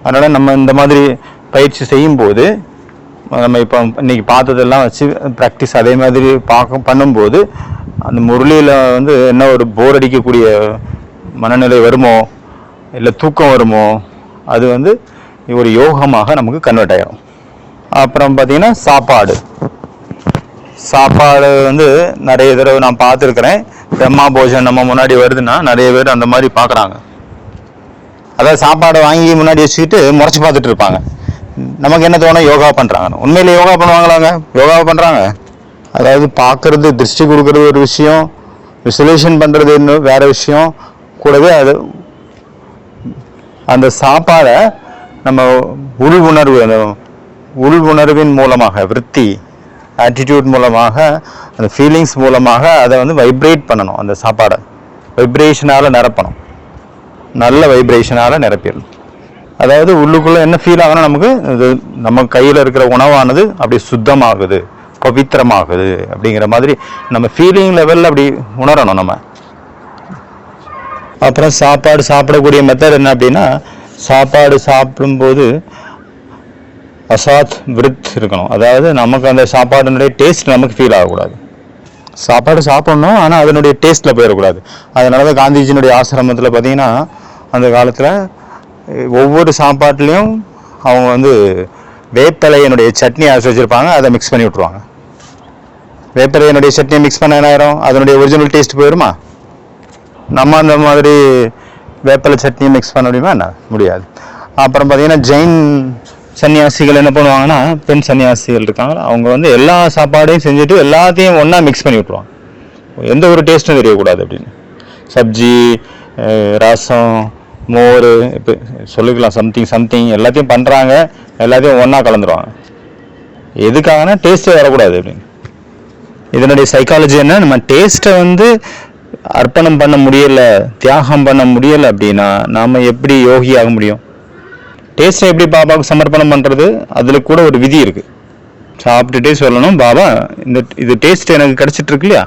அதனால் நம்ம இந்த மாதிரி பயிற்சி செய்யும்போது, நம்ம இப்போ இன்னைக்கு பார்த்ததெல்லாம் வச்சு ப்ராக்டிஸ் அதே மாதிரி பண்ணும்போது, அந்த முரளியில் வந்து என்ன ஒரு போர் அடிக்கக்கூடிய மனநிலை வருமோ, இல்லை தூக்கம் வருமோ, அது வந்து ஒரு யோகமாக நமக்கு கன்வெர்ட் ஆகிடும். அப்புறம் பார்த்தீங்கன்னா சாப்பாடு வந்து நிறைய தடவை நான் பார்த்துருக்குறேன். பிரம்மா போஜன் நம்ம முன்னாடி வருதுன்னா நிறைய பேர் அந்த மாதிரி பார்க்குறாங்க. அதாவது சாப்பாடை வாங்கி முன்னாடி வச்சுக்கிட்டு முறைச்சி பார்த்துட்டு இருப்பாங்க. நமக்கு என்ன தோணும், யோகா பண்ணுறாங்க. உண்மையிலே யோகா பண்ணுவாங்களாங்க, யோகாவை பண்ணுறாங்க. அதாவது பார்க்கறது, திருஷ்டி கொடுக்கறது ஒரு விஷயம், விசுவலேஷன் பண்ணுறது இன்னும் வேறு விஷயம். கூடவே அது அந்த சாப்பாடை நம்ம உள் உணர்வின் மூலமாக, விருத்தி ஆட்டிடியூட் மூலமாக, அந்த ஃபீலிங்ஸ் மூலமாக அதை வந்து வைப்ரேட் பண்ணணும். அந்த சாப்பாடை வைப்ரேஷனால் நிரப்பணும், நல்ல வைப்ரேஷனால் நிரப்பிடணும். அதாவது உள்ளுக்குள்ளே என்ன ஃபீல் ஆகணும், நமக்கு இது நம்ம கையில் இருக்கிற உணவானது அப்படி சுத்தமாகுது, பவித்திரமாகுது அப்படிங்கிற மாதிரி நம்ம ஃபீலிங் லெவலில் அப்படி உணரணும் நம்ம. அப்புறம் சாப்பிடக்கூடிய மெத்தட் என்ன அப்படின்னா, சாப்பாடு சாப்பிடும்போது அசாத் விருத் இருக்கணும். அதாவது நமக்கு அந்த சாப்பாடுனுடைய டேஸ்ட் நமக்கு ஃபீல் ஆகக்கூடாது. சாப்பாடு சாப்பிட்ணும், ஆனால் அதனுடைய டேஸ்ட்டில் போயிடக்கூடாது. அதனால தான் காந்திஜியினுடைய ஆசிரமத்தில் பார்த்தீங்கன்னா அந்த காலத்தில் ஒவ்வொரு சாப்பாட்டுலேயும் அவங்க வந்து வேப்பிலையினுடைய சட்னி அரைச்சி வச்சுருப்பாங்க, அதை மிக்ஸ் பண்ணி விட்ருவாங்க. வேப்பிலையினுடைய சட்னியை மிக்ஸ் பண்ண என்ன ஆயிரும், அதனுடைய ஒரிஜினல் டேஸ்ட் போயிடுமா? நம்ம அந்த மாதிரி வேப்பிலை சட்னியை மிக்ஸ் பண்ண முடியுமா? என்ன முடியாது. அப்புறம் பார்த்தீங்கன்னா ஜெயின் சன்னியாசிகள் என்ன பண்ணுவாங்கன்னா, பெண் சன்னியாசிகள் இருக்காங்க, அவங்க வந்து எல்லா சாப்பாடையும் செஞ்சுட்டு எல்லாத்தையும் ஒன்றா மிக்ஸ் பண்ணி விட்ருவாங்க, எந்த ஒரு டேஸ்ட்டும் தெரியக்கூடாது அப்படின்னு. சப்ஜி, ரசம், மோர், இப்போ சொல்லிக்கலாம் சம்திங் எல்லாத்தையும் பண்ணுறாங்க, எல்லாத்தையும் ஒன்றா கலந்துருவாங்க. எதுக்காகனா டேஸ்ட்டே வரக்கூடாது அப்படின்னு. இதனுடைய சைக்காலஜி என்ன, நம்ம டேஸ்ட்டை வந்து அர்ப்பணம் பண்ண முடியலை, தியாகம் பண்ண முடியலை அப்படின்னா நாம் எப்படி யோகி ஆக முடியும்? டேஸ்ட்டை எப்படி பாபாவுக்கு சமர்ப்பணம் பண்ணுறது, அதில் கூட ஒரு விதி இருக்குது. சாப்பிட்டுட்டே சொல்லணும், பாபா இது டேஸ்ட் எனக்கு கிடச்சிட்டு இருக்கு இல்லையா,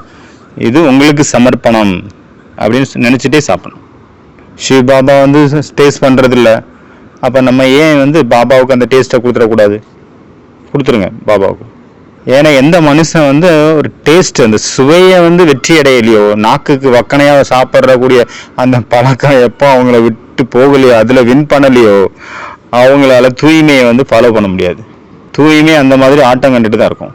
இது உங்களுக்கு சமர்ப்பணம் அப்படின்னு நினச்சிட்டே சாப்பிடணும். சிவ பாபா வந்து டேஸ்ட் பண்ணுறதில்ல, அப்போ நம்ம ஏன் வந்து பாபாவுக்கு அந்த டேஸ்ட்டை கொடுத்துடக்கூடாது? கொடுத்துருங்க பாபாவுக்கு. ஏன்னா எந்த மனுஷன் வந்து ஒரு டேஸ்ட், அந்த சுவையை வந்து வெற்றி அடையலையோ, நாக்குக்கு வக்கனையாக சாப்பிட்றக்கூடிய அந்த பழக்கம் எப்போ அவங்கள விட்டு போகலையோ, அதில் வின் பண்ணலையோ, அவங்களால தூய்மையை வந்து ஃபாலோ பண்ண முடியாது. தூய்மை அந்த மாதிரி ஆட்டம் கண்டுட்டு தான் இருக்கும்.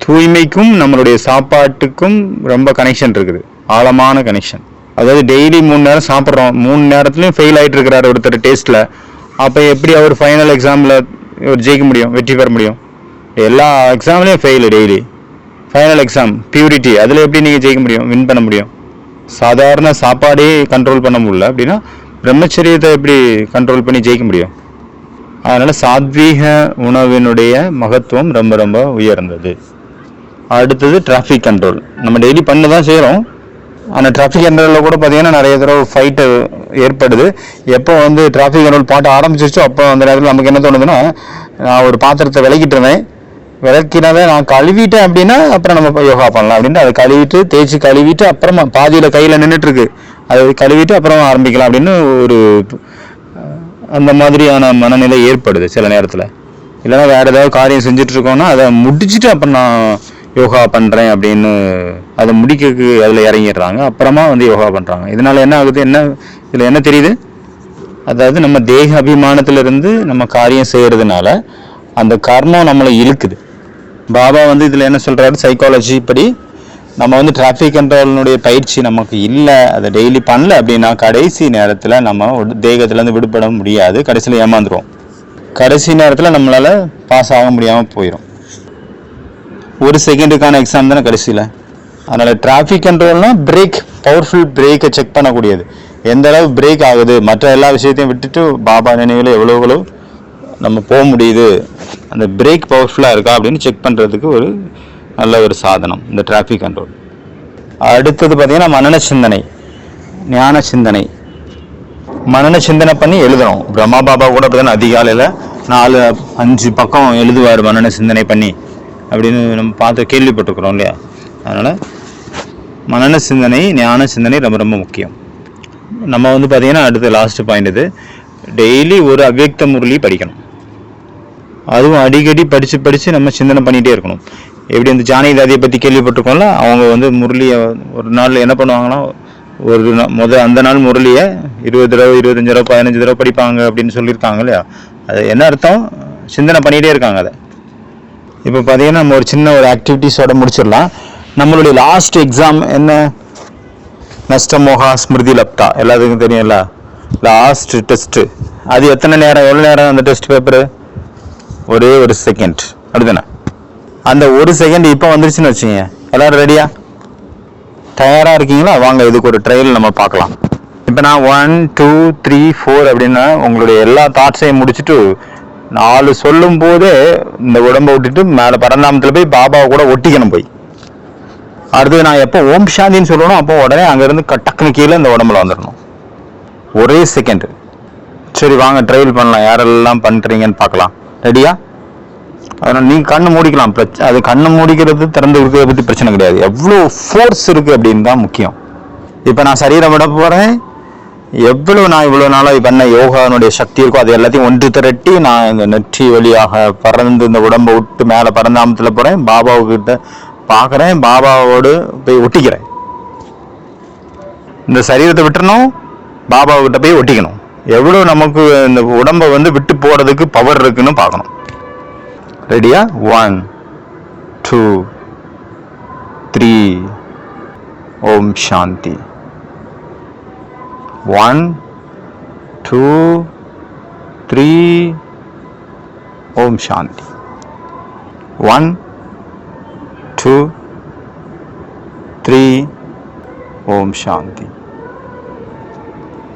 தூய்மைக்கும் நம்மளுடைய சாப்பாட்டுக்கும் ரொம்ப கனெக்ஷன் இருக்குது, ஆழமான கனெக்ஷன். அதாவது டெய்லி 3 நேரம் சாப்பிட்றோம், 3 நேரத்துலையும் ஃபெயில் ஆகிட்டு இருக்கிறாரு ஒருத்தர் டேஸ்ட்டில். அப்போ எப்படி அவர் ஃபைனல் எக்ஸாமில் ஜெயிக்க முடியும், வெற்றி பெற முடியும்? எல்லா எக்ஸாம்லேயும் fail daily. Final exam purity, அதில் எப்படி நீங்கள் ஜெயிக்க முடியும், வின் பண்ண முடியும்? சாதாரண சாப்பாடே கண்ட்ரோல் பண்ண முடியல அப்படின்னா பிரம்மச்சரியத்தை எப்படி கண்ட்ரோல் பண்ணி ஜெயிக்க முடியும்? அதனால் சாத்வீக உணவினுடைய மகத்துவம் ரொம்ப ரொம்ப உயர்ந்தது. அடுத்தது டிராஃபிக் கண்ட்ரோல். நம்ம டெய்லி பண்ண தான் செய்கிறோம், ஆனால் டிராஃபிக் கண்ட்ரோலில் கூட பார்த்தீங்கன்னா நிறைய தடவை ஃபைட்டு ஏற்படுது. எப்போ வந்து டிராஃபிக் கண்ட்ரோல் பாட்டு ஆரம்பிச்சிருச்சோ அப்போ அந்த நேரத்தில் நமக்கு என்ன தோணுதுன்னா, நான் ஒரு பாத்திரத்தை விளக்கிட்டு இருந்தேன், விளக்கினாவே நான் கழுவிட்டேன் அப்படின்னா அப்புறம் நம்ம யோகா பண்ணலாம் அப்படின்ட்டு அதை கழுவிட்டு தேய்ச்சி கழுவிட்டு அப்புறமா பாதியில் கையில் நின்றுட்டு இருக்கு அதை கழுவிட்டு அப்புறமா ஆரம்பிக்கலாம் அப்படின்னு ஒரு அந்த மாதிரியான மனநிலை ஏற்படுது சில நேரத்தில். இல்லைன்னா வேறு ஏதாவது காரியம் செஞ்சுட்டு இருக்கோம்னா அதை முடிச்சுட்டு அப்புறம் நான் யோகா பண்ணுறேன் அப்படின்னு அதை முடிக்கிறதுக்கு அதில் இறங்கிடுறாங்க. அப்புறமா வந்து யோகா பண்ணுறாங்க. இதனால் என்ன ஆகுது, இதில் என்ன தெரியுது, அதாவது நம்ம தேக அபிமானத்திலிருந்து நம்ம காரியம் செய்கிறதுனால அந்த கர்மம் நம்மளை இழுக்குது. பாபா வந்து இதில் என்ன சொல்கிறாரு, சைக்காலஜி படி நம்ம வந்து டிராஃபிக் கண்ட்ரோலினுடைய பயிற்சி நமக்கு இல்லை, அதை டெய்லி பண்ணல அப்படின்னா கடைசி நேரத்தில் நம்ம தேகத்துலேருந்து விடுபட முடியாது, கடைசியில் ஏமாந்துருவோம். கடைசி நேரத்தில் நம்மளால் பாஸ் ஆக முடியாமல் போயிடும். ஒரு செகண்டுக்கான எக்ஸாம் தானே கடைசியில். அதனால் டிராஃபிக் கண்ட்ரோல்னால் பிரேக், பவர்ஃபுல் பிரேக்கை செக் பண்ணக்கூடியது. எந்த அளவு பிரேக் ஆகுது, மற்ற எல்லா விஷயத்தையும் விட்டுட்டு பாபா நினைவில் எவ்வளோ நம்ம போக முடியுது, அந்த பிரேக் பவர்ஃபுல்லாக இருக்கா அப்படின்னு செக் பண்ணுறதுக்கு ஒரு நல்ல ஒரு சாதனம் இந்த டிராஃபிக் கண்ட்ரோல். அடுத்தது பார்த்திங்கன்னா மனன சிந்தனை, ஞான சிந்தனை. மனன சிந்தனை பண்ணி எழுதணும். பிரம்மா பாபா கூட அப்படிதான் அதிகாலையில் 4-5 பக்கம் எழுதுவார் மனன சிந்தனை பண்ணி அப்படின்னு நம்ம பார்த்து கேள்விப்பட்டிருக்கிறோம் இல்லையா. அதனால் மனன சிந்தனை, ஞான சிந்தனை ரொம்ப ரொம்ப முக்கியம். நம்ம வந்து பார்த்திங்கன்னா அடுத்த லாஸ்ட் பாயிண்ட் இது, டெய்லி ஒரு அவ்யக்த முரளி படிக்கணும். அதுவும் அடிக்கடி படித்து நம்ம சிந்தனை பண்ணிகிட்டே இருக்கணும். எப்படி இந்த ஜானகிதாதியை பற்றி கேள்விப்பட்டிருக்கோம்ல, அவங்க வந்து முரளியை ஒரு நாள் என்ன பண்ணுவாங்கன்னா, அந்த நாள் முரளியை 20 தடவை 25 தடவை 15 தடவை படிப்பாங்க அப்படின்னு சொல்லியிருக்காங்க இல்லையா. அது என்ன அர்த்தம், சிந்தனை பண்ணிகிட்டே இருக்காங்க அதை. இப்போ பார்த்தீங்கன்னா நம்ம ஒரு சின்ன ஒரு ஆக்டிவிட்டிஸோட முடிச்சிடலாம். நம்மளுடைய லாஸ்ட் எக்ஸாம் என்ன, நஷ்டமோகா ஸ்மிருதி லப்டா எல்லாத்துக்கும் தெரியும்ல, லாஸ்ட் டெஸ்ட்டு. அது எவ்வளோ நேரம் அந்த டெஸ்ட் பேப்பரு, ஒரே ஒரு செகண்ட் அப்படிதானே. அந்த ஒரு செகண்ட் இப்போ வந்துருச்சுன்னு வச்சுங்க, எல்லோரும் ரெடியா தயாராக இருக்கீங்களா? வாங்க இதுக்கு ஒரு ட்ரையல் நம்ம பார்க்கலாம். இப்போ நான் 1 2 3 4 அப்படின்னா உங்களுடைய எல்லா தாட்ஸையும் முடிச்சுட்டு 4 சொல்லும் போதே இந்த உடம்பை விட்டுட்டு மேலே பரந்தாமத்தில் போய் பாபாவை கூட ஒட்டிக்கணும் போய். அடுத்தது நான் எப்போ ஓம் சாந்தின்னு சொல்லணும் அப்போ உடனே அங்கேருந்து டக்குன்னு கீழே இந்த உடம்புல வந்துடணும், ஒரே செகண்டு. சரி வாங்க ட்ரையல் பண்ணலாம், யாரெல்லாம் பண்ணுறீங்கன்னு பார்க்கலாம். ரெடியா? அதனால் நீங்கள் கண்ணு மூடிக்கலாம். அது கண்ணு மூடிக்கிறது திறந்து இருக்கிறத பற்றி பிரச்சனை கிடையாது, எவ்வளோ ஃபோர்ஸ் இருக்குது அப்படின்னு தான் முக்கியம். இப்போ நான் சரீரம் விட போகிறேன், நான் இவ்வளோ நாளாக பண்ண யோகானுடைய சக்தி இருக்கோ அது எல்லாத்தையும் ஒன்று திரட்டி நான் இந்த நெற்றி வழியாக பறந்து இந்த உடம்பை விட்டு மேலே பரந்தாமத்தில் போகிறேன், பாபாவுக்கிட்ட பார்க்குறேன், பாபாவோடு போய் ஒட்டிக்கிறேன். இந்த சரீரத்தை விட்டுறணும், பாபாவுக்கிட்ட போய் ஒட்டிக்கணும். எவ்வளோ நமக்கு இந்த உடம்பை வந்து விட்டு போகிறதுக்கு பவர் இருக்குன்னு பார்க்கணும். ரெடியா? 1 2 3 ஓம் சாந்தி. 1 2 3 ஓம் சாந்தி. 1 2 3 ஓம் சாந்தி.